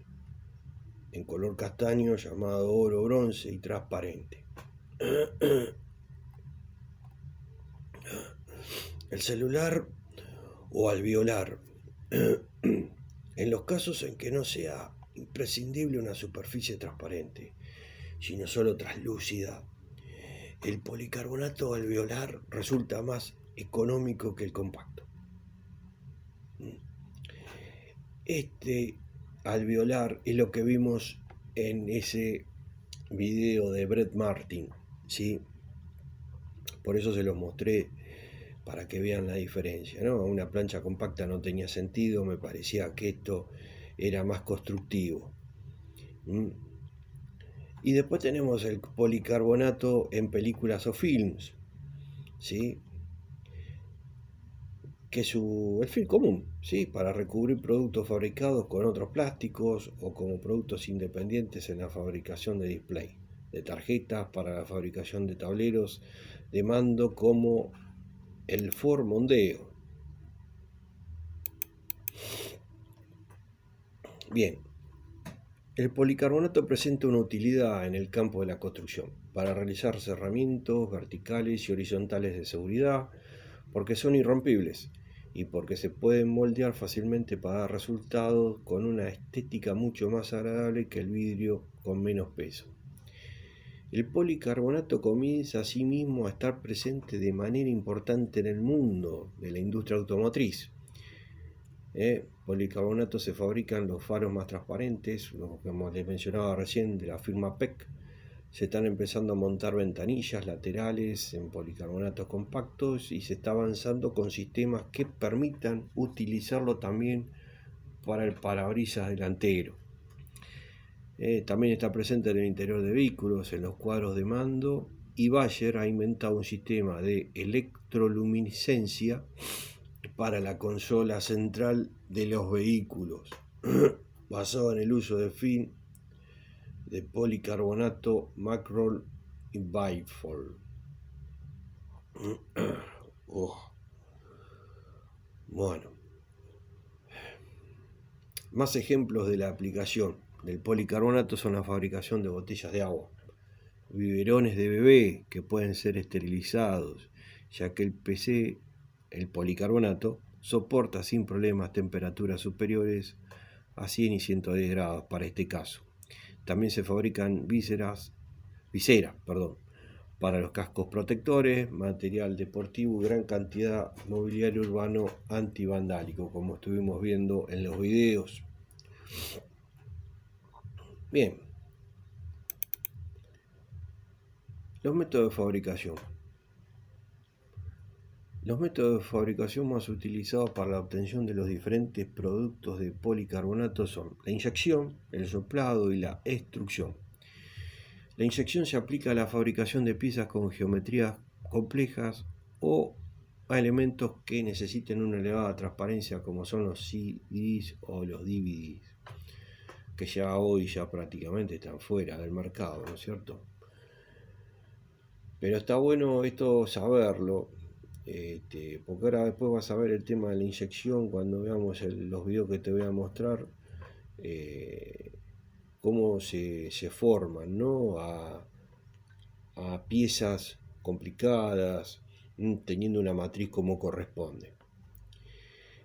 en color castaño, llamado oro, bronce, y transparente. El celular o alveolar, en los casos en que no sea imprescindible una superficie transparente, sino solo translúcida, el policarbonato alveolar resulta más económico que el compacto. Este alveolar es lo que vimos en ese video de Brett Martin, ¿sí?, Por eso se los mostré para que vean la diferencia, ¿no? Una plancha compacta no tenía sentido, me parecía que esto era más constructivo. Y después tenemos el policarbonato en películas o films, ¿sí? Que es el film común, ¿sí? Para recubrir productos fabricados con otros plásticos o como productos independientes en la fabricación de display, de tarjetas, para la fabricación de tableros de mando como el Ford Mondeo. Bien, el policarbonato presenta una utilidad en el campo de la construcción para realizar cerramientos verticales y horizontales de seguridad, porque son irrompibles y porque se pueden moldear fácilmente para dar resultados con una estética mucho más agradable que el vidrio con menos peso. El policarbonato comienza asimismo a estar presente de manera importante en el mundo de la industria automotriz. Policarbonato se fabrican los faros más transparentes, los que les mencionaba recién de la firma PEC. Se están empezando a montar ventanillas laterales en policarbonatos compactos y se está avanzando con sistemas que permitan utilizarlo también para el parabrisas delantero. También está presente en el interior de vehículos, en los cuadros de mando, y Bayer ha inventado un sistema de electroluminiscencia para la consola central de los vehículos, basado en el uso de film de policarbonato Macrol y Bifold. Bueno, más ejemplos de la aplicación del policarbonato son la fabricación de botellas de agua, biberones de bebé que pueden ser esterilizados, ya que el policarbonato, soporta sin problemas temperaturas superiores a 100 y 110 grados para este caso. También se fabrican viseras, para los cascos protectores, material deportivo y gran cantidad de mobiliario urbano antivandálico, como estuvimos viendo en los videos. Bien, los métodos de fabricación. Los métodos de fabricación más utilizados para la obtención de los diferentes productos de policarbonato son la inyección, el soplado y la extrusión. La inyección se aplica a la fabricación de piezas con geometrías complejas o a elementos que necesiten una elevada transparencia, como son los CDs o los DVDs, que ya hoy prácticamente están fuera del mercado, ¿no es cierto? Pero está bueno esto saberlo, porque ahora después vas a ver el tema de la inyección cuando veamos los videos que te voy a mostrar, cómo se forman, ¿no? a piezas complicadas, teniendo una matriz como corresponde.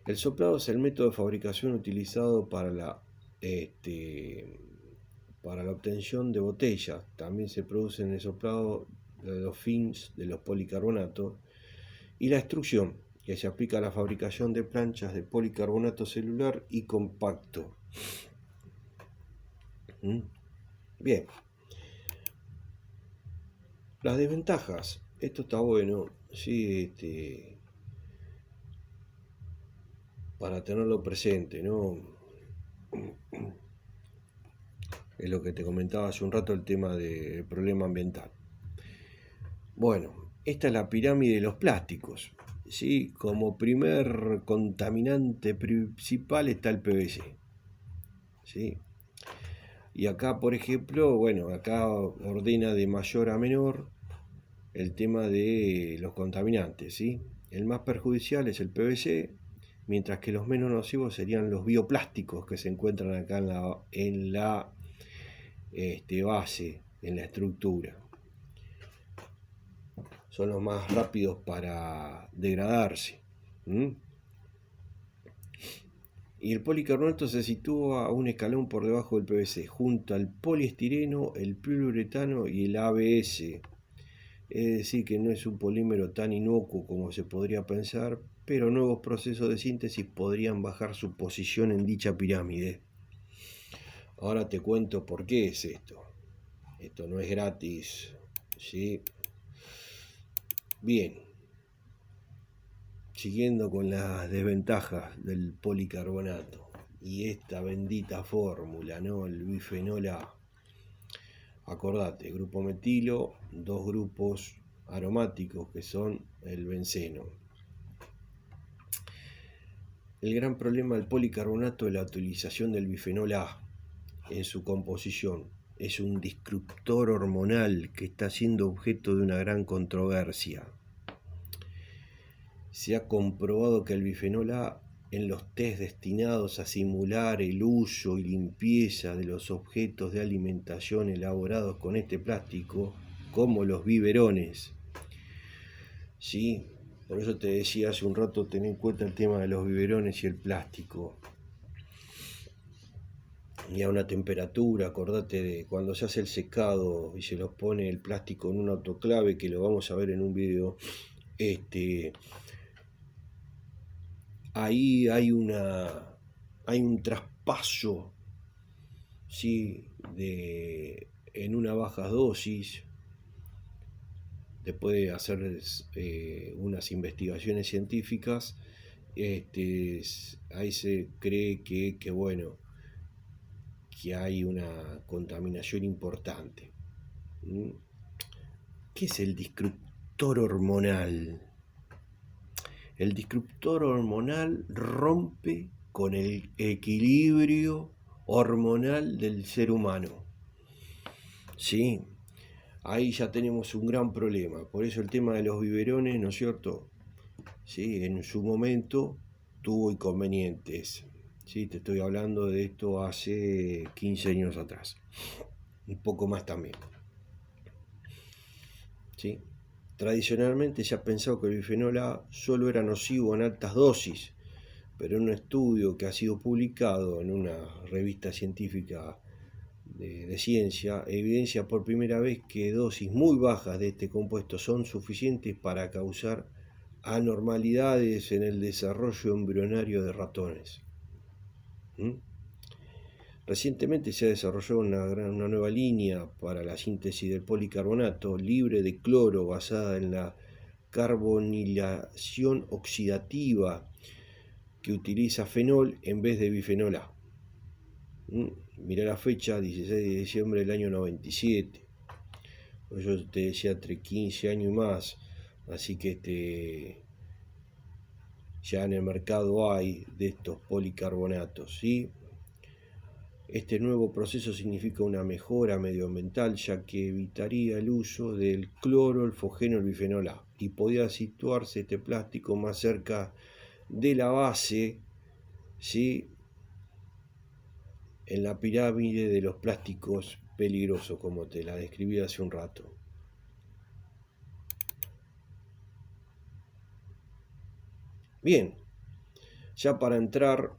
El soplado es el método de fabricación utilizado para la obtención de botellas. También se produce en el soplado de los films de los policarbonatos. Y la extrusión, que se aplica a la fabricación de planchas de policarbonato celular y compacto. Bien. Las desventajas. Esto está bueno, sí, para tenerlo presente, ¿no? Es lo que te comentaba hace un rato, el tema del problema ambiental. Bueno, esta es la pirámide de los plásticos, ¿sí? Como primer contaminante principal está el PVC, ¿sí? Y acá, por ejemplo, acá ordena de mayor a menor el tema de los contaminantes, ¿sí? El más perjudicial es el PVC, mientras que los menos nocivos serían los bioplásticos que se encuentran acá en la base, en la estructura. Son los más rápidos para degradarse. Y el policarbonato se sitúa a un escalón por debajo del PVC, junto al poliestireno, el poliuretano y el ABS. Es decir, que no es un polímero tan inocuo como se podría pensar, pero nuevos procesos de síntesis podrían bajar su posición en dicha pirámide. Ahora te cuento por qué es esto. Esto no es gratis, ¿sí? Bien, siguiendo con las desventajas del policarbonato y esta bendita fórmula, ¿no? El bifenol A. Acordate, grupo metilo, dos grupos aromáticos que son el benceno. El gran problema del policarbonato es la utilización del bifenol A en su composición. Es un disruptor hormonal que está siendo objeto de una gran controversia. Se ha comprobado que el bifenol A en los test destinados a simular el uso y limpieza de los objetos de alimentación elaborados con este plástico, como los biberones, ¿sí? Por eso te decía hace un rato, ten en cuenta el tema de los biberones y el plástico. Y a una temperatura, acordate de cuando se hace el secado y se los pone el plástico en un autoclave, que lo vamos a ver en un video, ahí hay un traspaso, ¿sí? En una baja dosis. Después de hacer unas investigaciones científicas, ahí se cree que hay una contaminación importante. ¿Qué es el disruptor hormonal? El disruptor hormonal rompe con el equilibrio hormonal del ser humano. ¿Sí? Ahí ya tenemos un gran problema. Por eso el tema de los biberones, ¿no es cierto? Sí, en su momento tuvo inconvenientes. Sí, te estoy hablando de esto hace 15 años atrás. Un poco más también. ¿Sí? Tradicionalmente se ha pensado que el bifenol A solo era nocivo en altas dosis, pero en un estudio que ha sido publicado en una revista científica de ciencia, evidencia por primera vez que dosis muy bajas de este compuesto son suficientes para causar anormalidades en el desarrollo embrionario de ratones. Recientemente se ha desarrollado una nueva línea para la síntesis del policarbonato libre de cloro basada en la carbonilación oxidativa que utiliza fenol en vez de bifenol A. Mirá la fecha, 16 de diciembre del año 97. Yo te decía entre 15 años y más, así que ya en el mercado hay de estos policarbonatos, ¿sí? Este nuevo proceso significa una mejora medioambiental, ya que evitaría el uso del cloro, el fosgeno, el bifenol A, y podía situarse este plástico más cerca de la base, ¿sí? En la pirámide de los plásticos peligrosos, como te la describí hace un rato. Bien, ya para entrar,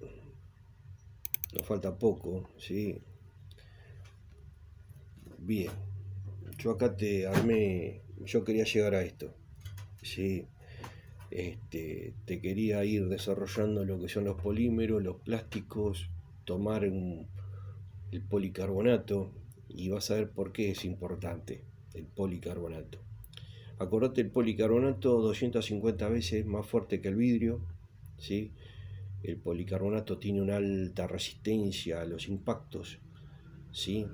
nos falta poco, ¿sí? Bien, yo acá te armé, yo quería llegar a esto, ¿sí? Te quería ir desarrollando lo que son los polímeros, los plásticos, tomar el policarbonato, y vas a ver por qué es importante el policarbonato. Acordate, el policarbonato 250 veces más fuerte que el vidrio, ¿sí? El policarbonato tiene una alta resistencia a los impactos, ¿sí?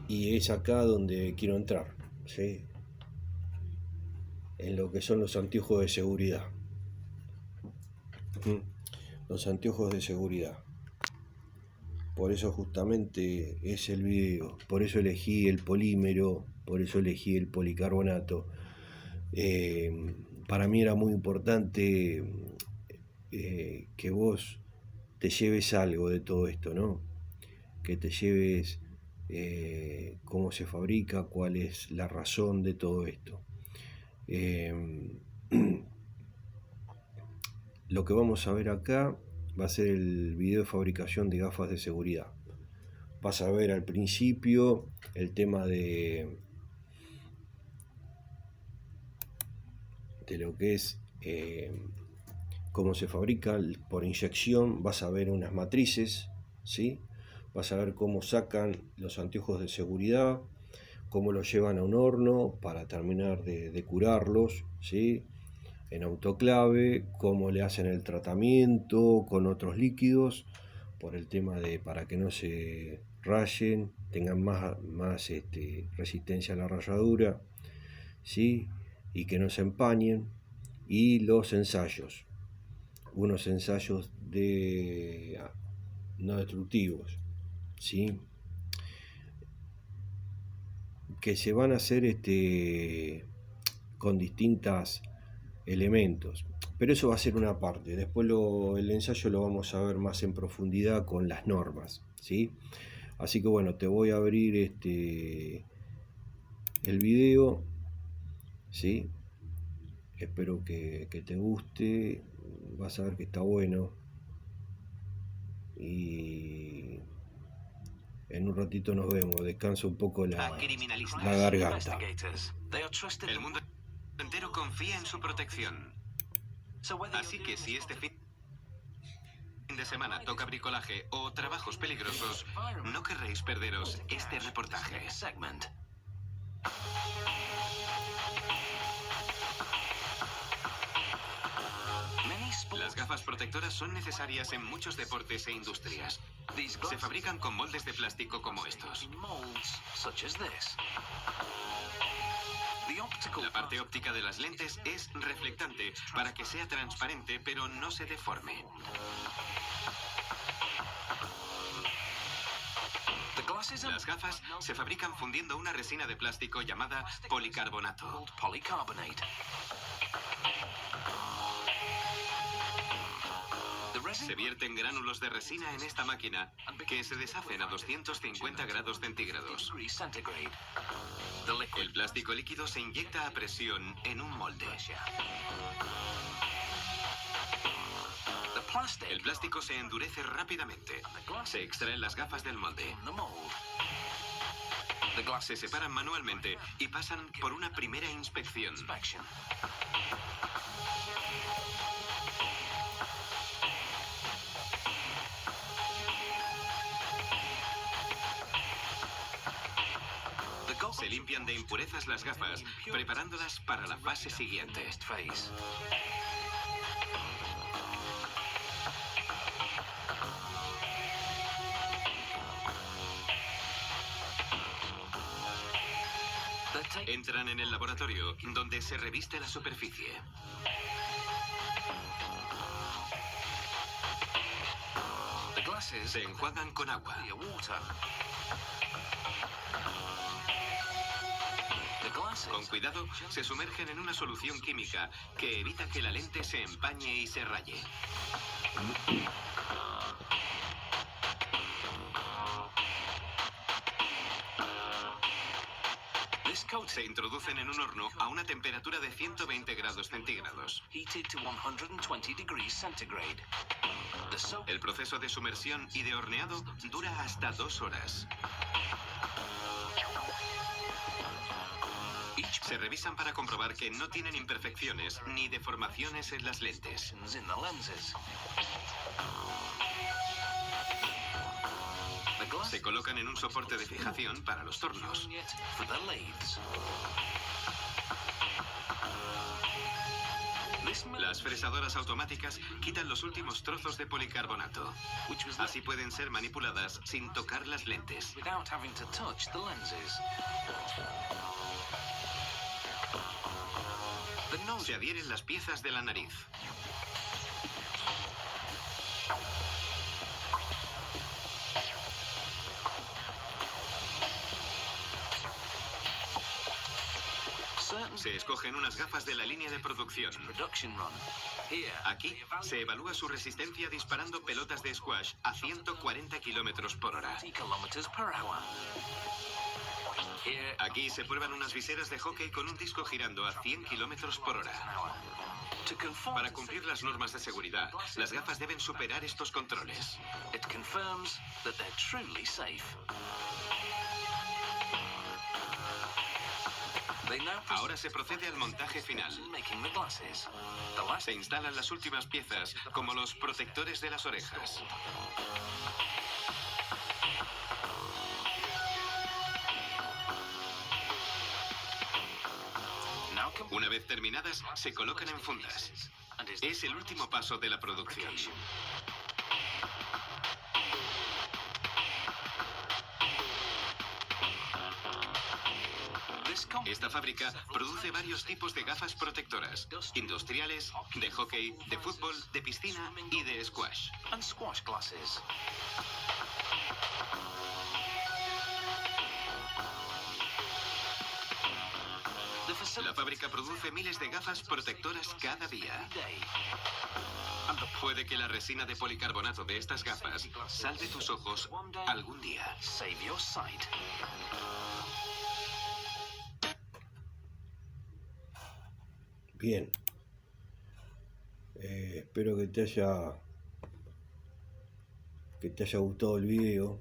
Y es acá donde quiero entrar, ¿sí? En lo que son los anteojos de seguridad. Los anteojos de seguridad. Por eso justamente es el video, por eso elegí el polímero, por eso elegí el policarbonato. Para mí era muy importante que vos te lleves algo de todo esto, ¿no? Que te lleves cómo se fabrica, cuál es la razón de todo esto. Lo que vamos a ver acá va a ser el video de fabricación de gafas de seguridad. Vas a ver al principio el tema de lo que es cómo se fabrica por inyección. Vas a ver unas matrices, ¿sí? Vas a ver cómo sacan los anteojos de seguridad, cómo los llevan a un horno para terminar de curarlos, ¿sí? En autoclave, cómo le hacen el tratamiento con otros líquidos, por el tema de para que no se rayen, tengan más resistencia a la ralladura, ¿sí? Y que no se empañen, y los ensayos, unos ensayos no destructivos, ¿sí? Que se van a hacer con distintos elementos, pero eso va a ser una parte. Después el ensayo lo vamos a ver más en profundidad con las normas, ¿sí? Así que bueno, te voy a abrir el video, ¿sí? Espero que te guste, vas a ver que está bueno, y en un ratito nos vemos. Descanso un poco la garganta. El mundo entero confía en su protección. Así que si este fin de semana toca bricolaje o trabajos peligrosos, no querréis perderos este reportaje. Las gafas protectoras son necesarias en muchos deportes e industrias. Se fabrican con moldes de plástico como estos. La parte óptica de las lentes es reflectante para que sea transparente pero no se deforme. Las gafas se fabrican fundiendo una resina de plástico llamada policarbonato. Se vierten gránulos de resina en esta máquina que se deshacen a 250 grados centígrados. El plástico líquido se inyecta a presión en un molde. El plástico se endurece rápidamente. Se extraen las gafas del molde. Se separan manualmente y pasan por una primera inspección. Se limpian de impurezas las gafas, preparándolas para la fase siguiente. Entran en el laboratorio, donde se reviste la superficie. Se enjuagan con agua. Con cuidado, se sumergen en una solución química que evita que la lente se empañe y se raye. Se introducen en un horno a una temperatura de 120 grados centígrados. El proceso de sumersión y de horneado dura hasta 2 horas. Se revisan para comprobar que no tienen imperfecciones ni deformaciones en las lentes. Se colocan en un soporte de fijación para los tornos. Las fresadoras automáticas quitan los últimos trozos de policarbonato. Así pueden ser manipuladas sin tocar las lentes. Se adhieren las piezas de la nariz. Se escogen unas gafas de la línea de producción. Aquí se evalúa su resistencia disparando pelotas de squash a 140 kilómetros por hora. Aquí se prueban unas viseras de hockey con un disco girando a 100 kilómetros por hora. Para cumplir las normas de seguridad, las gafas deben superar estos controles. Ahora se procede al montaje final. Se instalan las últimas piezas, como los protectores de las orejas. Una vez terminadas, se colocan en fundas. Es el último paso de la producción. Esta fábrica produce varios tipos de gafas protectoras, industriales, de hockey, de fútbol, de piscina y de squash. La fábrica produce miles de gafas protectoras cada día. Puede que la resina de policarbonato de estas gafas salve tus ojos algún día. Bien. Espero que te haya gustado el video.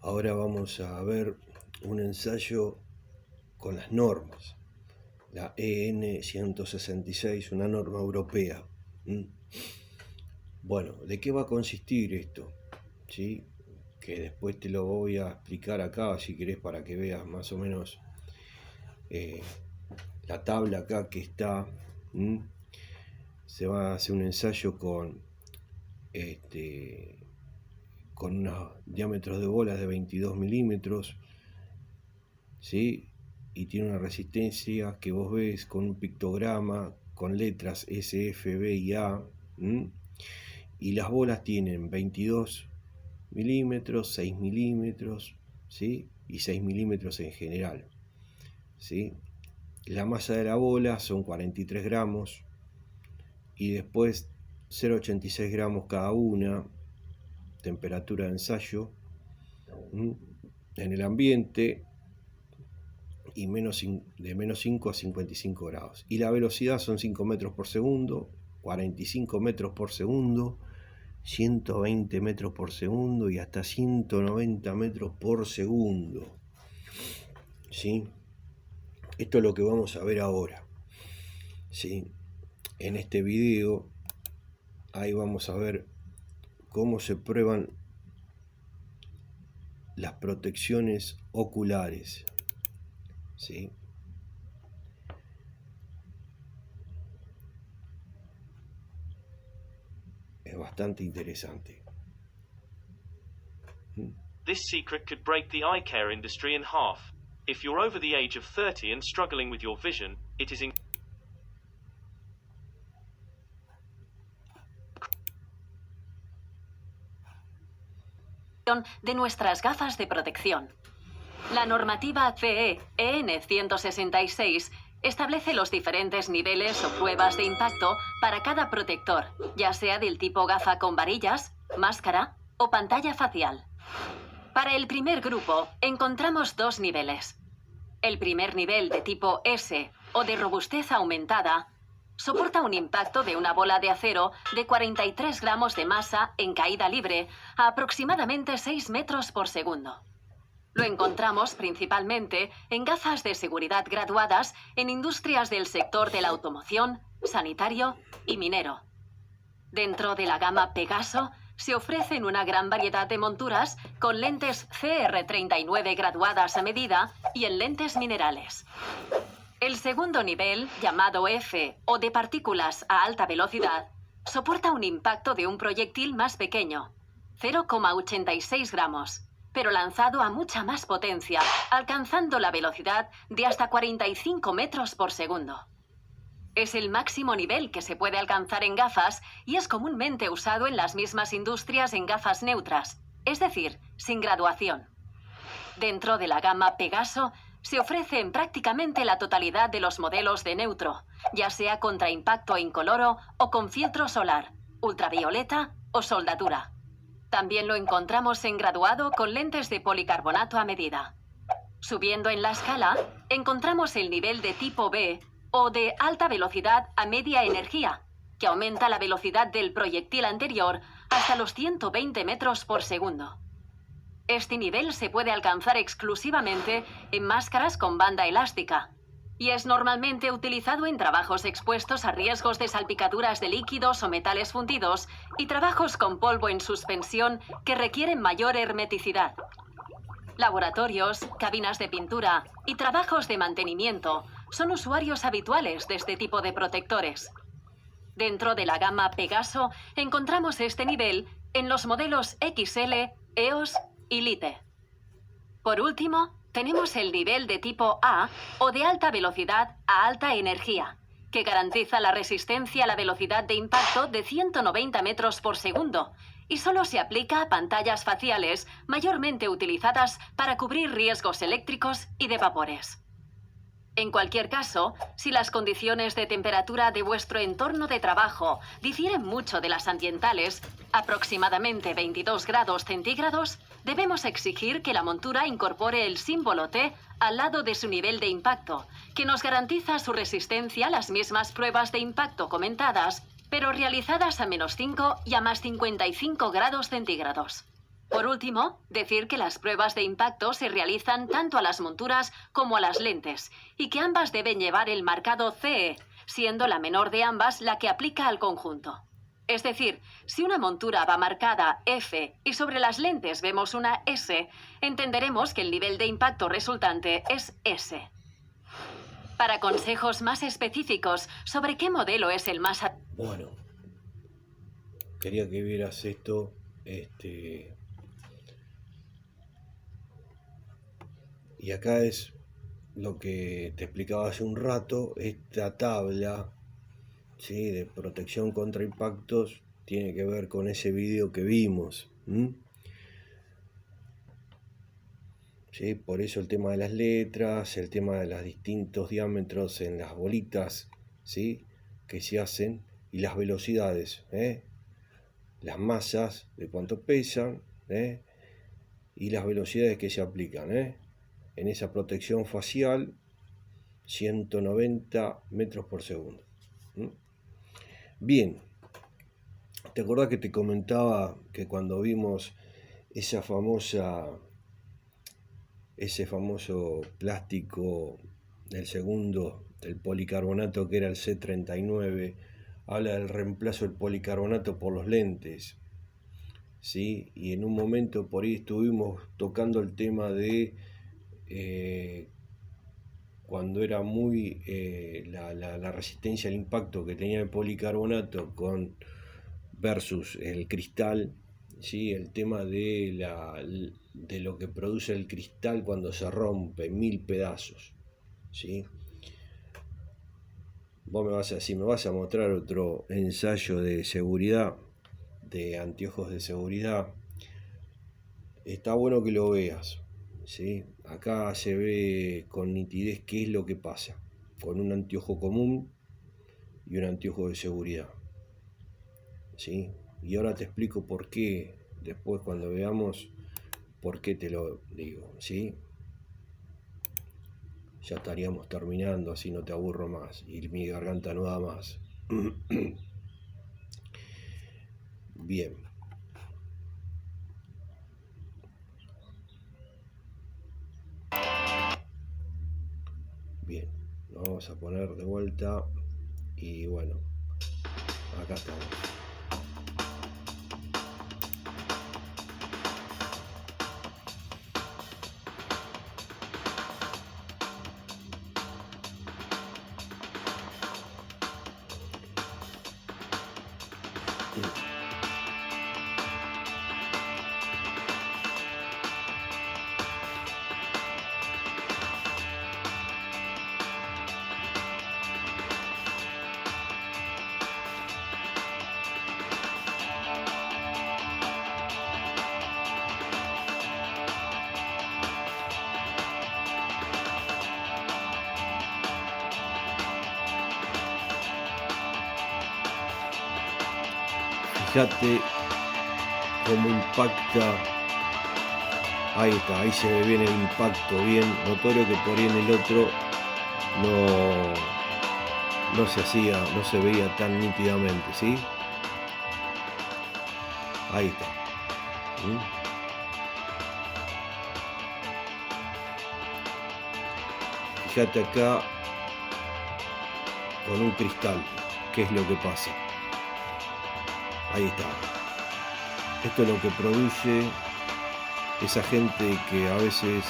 Ahora vamos a ver un ensayo con las normas. La EN 166, una norma europea. Bueno, ¿de qué va a consistir esto? ¿Sí? Que después te lo voy a explicar acá, si querés, para que veas más o menos la tabla acá que está. Se va a hacer un ensayo con unos diámetros de bolas de 22 milímetros, ¿sí? Y tiene una resistencia que vos ves con un pictograma con letras S, F, B y A. Y las bolas tienen 22 milímetros, 6 milímetros, ¿sí? Y 6 milímetros en general, ¿sí? La masa de la bola son 43 gramos y después 0,86 gramos cada una. Temperatura de ensayo en el ambiente y de menos 5 a 55 grados. Y la velocidad son 5 metros por segundo, 45 metros por segundo, 120 metros por segundo y hasta 190 metros por segundo. ¿Sí? Esto es lo que vamos a ver ahora. ¿Sí? En este video, ahí vamos a ver cómo se prueban las protecciones oculares. ¿Sí? Es bastante interesante. This secret could break the eye care industry in half. If you're over the age of 30 and struggling with your vision, it is de nuestras gafas de protección. La normativa CE EN 166 establece los diferentes niveles o pruebas de impacto para cada protector, ya sea del tipo gafa con varillas, máscara o pantalla facial. Para el primer grupo encontramos dos niveles. El primer nivel, de tipo S o de robustez aumentada, soporta un impacto de una bola de acero de 43 gramos de masa en caída libre a aproximadamente 6 metros por segundo. Lo encontramos principalmente en gafas de seguridad graduadas en industrias del sector de la automoción, sanitario y minero. Dentro de la gama Pegaso se ofrecen una gran variedad de monturas con lentes CR39 graduadas a medida y en lentes minerales. El segundo nivel, llamado F o de partículas a alta velocidad, soporta un impacto de un proyectil más pequeño, 0,86 gramos, pero lanzado a mucha más potencia, alcanzando la velocidad de hasta 45 metros por segundo. Es el máximo nivel que se puede alcanzar en gafas y es comúnmente usado en las mismas industrias en gafas neutras, es decir, sin graduación. Dentro de la gama Pegaso, se ofrece en prácticamente la totalidad de los modelos de neutro, ya sea contra impacto incoloro o con filtro solar, ultravioleta o soldadura. También lo encontramos en graduado con lentes de policarbonato a medida. Subiendo en la escala, encontramos el nivel de tipo B o de alta velocidad a media energía, que aumenta la velocidad del proyectil anterior hasta los 120 metros por segundo. Este nivel se puede alcanzar exclusivamente en máscaras con banda elástica y es normalmente utilizado en trabajos expuestos a riesgos de salpicaduras de líquidos o metales fundidos y trabajos con polvo en suspensión que requieren mayor hermeticidad. Laboratorios, cabinas de pintura y trabajos de mantenimiento son usuarios habituales de este tipo de protectores. Dentro de la gama Pegaso encontramos este nivel en los modelos XL, EOS y Lite. Por último, tenemos el nivel de tipo A o de alta velocidad a alta energía, que garantiza la resistencia a la velocidad de impacto de 190 metros por segundo y solo se aplica a pantallas faciales mayormente utilizadas para cubrir riesgos eléctricos y de vapores. En cualquier caso, si las condiciones de temperatura de vuestro entorno de trabajo difieren mucho de las ambientales, aproximadamente 22 grados centígrados, debemos exigir que la montura incorpore el símbolo T al lado de su nivel de impacto, que nos garantiza su resistencia a las mismas pruebas de impacto comentadas, pero realizadas a -5 y a +55 grados centígrados. Por último, decir que las pruebas de impacto se realizan tanto a las monturas como a las lentes, y que ambas deben llevar el marcado CE, siendo la menor de ambas la que aplica al conjunto. Es decir, si una montura va marcada F y sobre las lentes vemos una S, entenderemos que el nivel de impacto resultante es S. Para consejos más específicos sobre qué modelo es el más... Bueno, quería que vieras esto, y acá es lo que te explicaba hace un rato. Esta tabla, ¿sí?, de protección contra impactos tiene que ver con ese video que vimos. ¿Sí? Por eso el tema de las letras, el tema de los distintos diámetros en las bolitas, ¿sí?, que se hacen, y las velocidades, las masas de cuánto pesan, y las velocidades que se aplican, en esa protección facial, 190 metros por segundo. Bien, ¿te acordás que te comentaba que cuando vimos ese famoso plástico del segundo, del policarbonato, que era el C39, habla del reemplazo del policarbonato por los lentes, ¿sí? Y en un momento por ahí estuvimos tocando el tema de cuando era muy la resistencia al impacto que tenía el policarbonato versus el cristal, ¿sí? El tema de lo que produce el cristal cuando se rompe 1000 pedazos, ¿sí? Si me vas a mostrar otro ensayo de seguridad, de anteojos de seguridad, está bueno que lo veas, ¿sí? Acá se ve con nitidez qué es lo que pasa con un anteojo común y un anteojo de seguridad, ¿sí? Y ahora te explico por qué, después cuando veamos por qué te lo digo, ¿sí? Ya estaríamos terminando, así no te aburro más y mi garganta no da más. Bien. Bien, lo vamos a poner de vuelta y bueno, acá estamos. Fíjate cómo impacta. Ahí está, ahí se ve bien el impacto, bien notorio, que por ahí en el otro no se veía tan nítidamente, ¿sí? Ahí está. Fíjate acá con un cristal, ¿qué es lo que pasa? Ahí está. Esto es lo que produce esa gente que a veces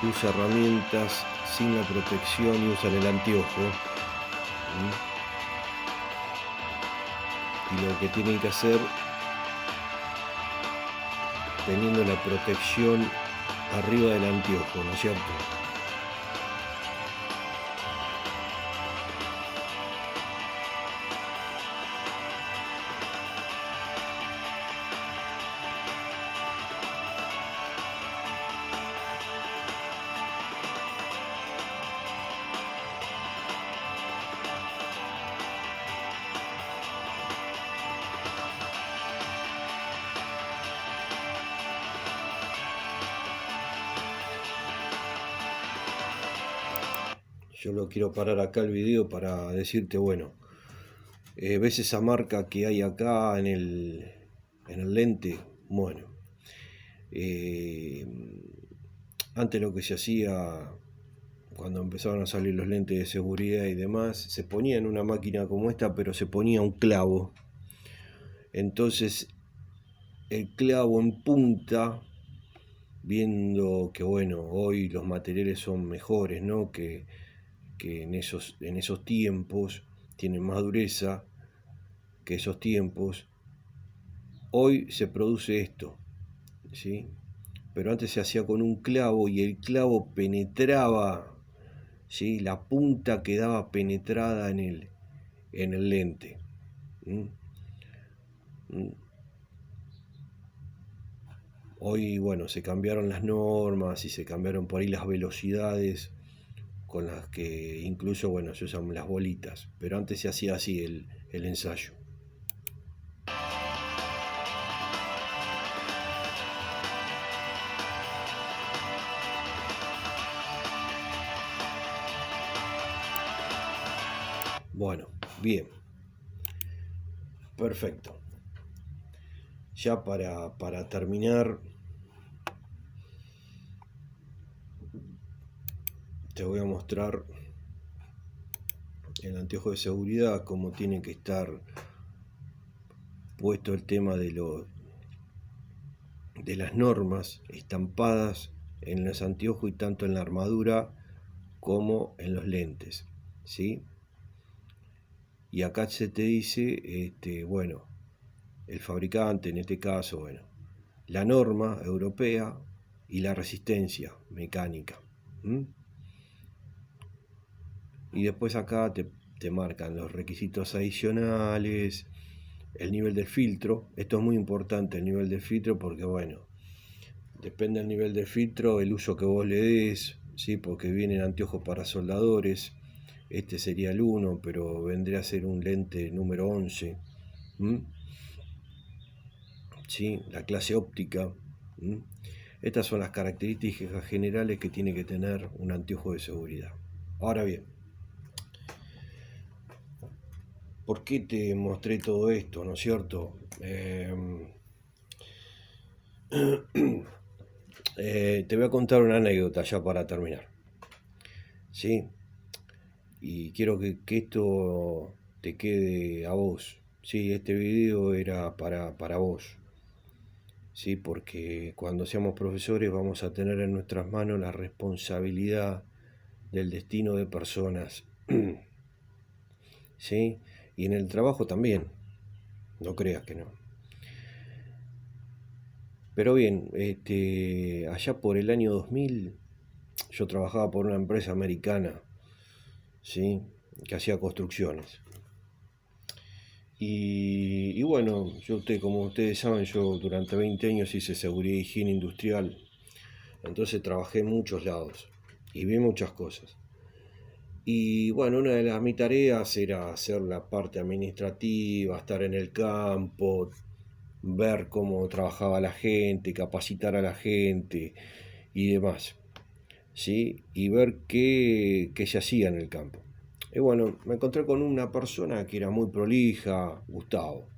usa herramientas sin la protección y usan el anteojo. Y lo que tienen que hacer, teniendo la protección arriba del anteojo, ¿no es cierto? Yo lo quiero parar acá el video para decirte, bueno, ¿ves esa marca que hay acá en el lente? Bueno, antes lo que se hacía, cuando empezaron a salir los lentes de seguridad y demás, se ponía en una máquina como esta, pero se ponía un clavo. Entonces, el clavo en punta, viendo que, bueno, hoy los materiales son mejores, ¿no? Que en esos tiempos tienen más dureza que esos tiempos. Hoy se produce esto, ¿sí? Pero antes se hacía con un clavo y el clavo penetraba, ¿sí? La punta quedaba penetrada en el lente. Hoy, bueno, se cambiaron las normas y se cambiaron por ahí las velocidades con las que incluso, bueno, se usan las bolitas, pero antes se hacía así el ensayo. Bueno, bien, perfecto. Ya para terminar, te voy a mostrar el anteojo de seguridad, cómo tiene que estar puesto el tema de las normas estampadas en los anteojos y tanto en la armadura como en los lentes, ¿sí? Y acá se te dice, bueno, el fabricante, en este caso, bueno, la norma europea y la resistencia mecánica. Y después acá te marcan los requisitos adicionales, el nivel de filtro. Esto es muy importante, el nivel de filtro, porque bueno, depende del nivel de filtro, el uso que vos le des, ¿sí? Porque vienen anteojos para soldadores. Este sería el 1, pero vendría a ser un lente número 11. ¿Sí? La clase óptica. Estas son las características generales que tiene que tener un anteojo de seguridad. Ahora bien, ¿por qué te mostré todo esto, no es cierto? Te voy a contar una anécdota ya para terminar, ¿sí? Y quiero que esto te quede a vos, ¿sí? Este video era para vos, ¿sí? Porque cuando seamos profesores vamos a tener en nuestras manos la responsabilidad del destino de personas, ¿sí? Y en el trabajo también, no creas que no. Pero bien, allá por el año 2000, yo trabajaba por una empresa americana, ¿sí? Que hacía construcciones. Y bueno, como ustedes saben, yo durante 20 años hice seguridad y higiene industrial. Entonces trabajé en muchos lados y vi muchas cosas. Y bueno, una de mis tareas era hacer la parte administrativa, estar en el campo, ver cómo trabajaba la gente, capacitar a la gente y demás, ¿sí? Y ver qué se hacía en el campo. Y bueno, me encontré con una persona que era muy prolija, Gustavo,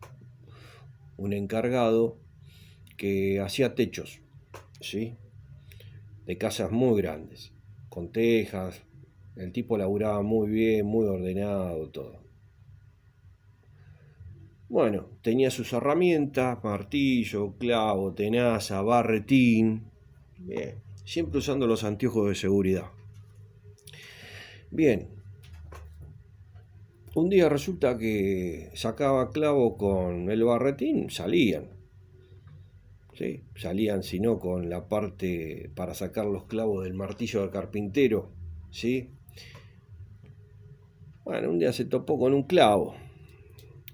un encargado que hacía techos, ¿sí? De casas muy grandes, con tejas. El tipo laburaba muy bien, muy ordenado, todo. Bueno, tenía sus herramientas, martillo, clavo, tenaza, barretín, bien, siempre usando los anteojos de seguridad. Bien, un día resulta que sacaba clavo con el barretín, salían. ¿Sí? Salían, si no, con la parte para sacar los clavos del martillo del carpintero. ¿Sí? Bueno, un día se topó con un clavo.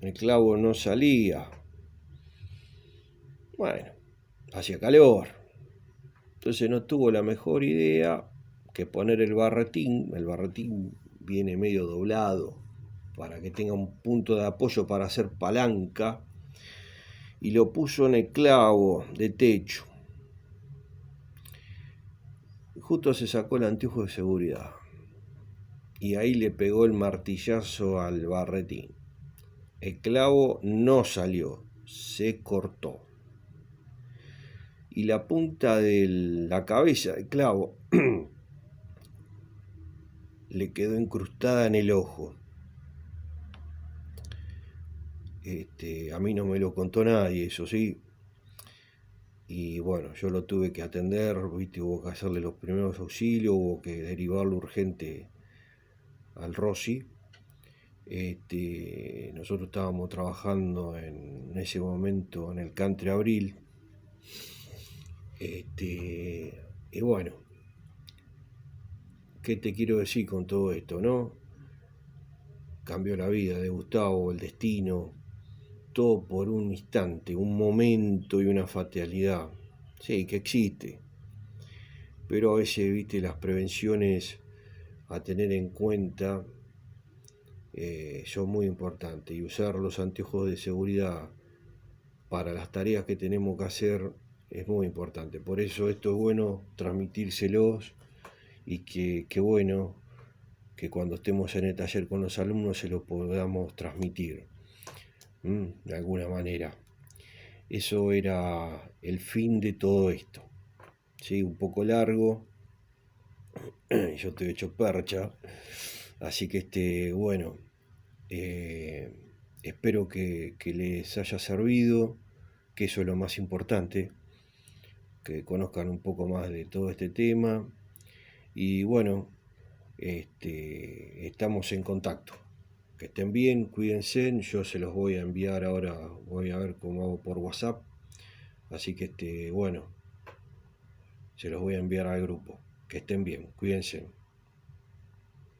El clavo no salía. Bueno, hacía calor. Entonces no tuvo la mejor idea que poner el barretín. El barretín viene medio doblado para que tenga un punto de apoyo para hacer palanca. Y lo puso en el clavo de techo. Justo se sacó el anteojo de seguridad. Y ahí le pegó el martillazo al barretín. El clavo no salió, se cortó. Y la punta de la cabeza del clavo le quedó incrustada en el ojo. A mí no me lo contó nadie, eso sí. Y bueno, yo lo tuve que atender, ¿viste? Hubo que hacerle los primeros auxilios, hubo que derivarlo urgente al Rossi. Nosotros estábamos trabajando en ese momento en el Country Abril. Y bueno, ¿qué te quiero decir con todo esto, no? Cambió la vida de Gustavo, el destino, todo por un instante, un momento y una fatalidad. Sí, que existe. Pero a veces, viste, las prevenciones a tener en cuenta son muy importantes. Y usar los anteojos de seguridad para las tareas que tenemos que hacer es muy importante. Por eso esto es bueno transmitírselos y que bueno que cuando estemos en el taller con los alumnos se lo podamos transmitir de alguna manera. Eso era el fin de todo esto. ¿Sí? Un poco largo, yo estoy hecho percha, así que bueno, espero que les haya servido, que eso es lo más importante, que conozcan un poco más de todo este tema. Y bueno, estamos en contacto. Que estén bien, cuídense. Yo se los voy a enviar ahora, voy a ver cómo hago por WhatsApp. Así que bueno, se los voy a enviar al grupo. Que estén bien, cuídense.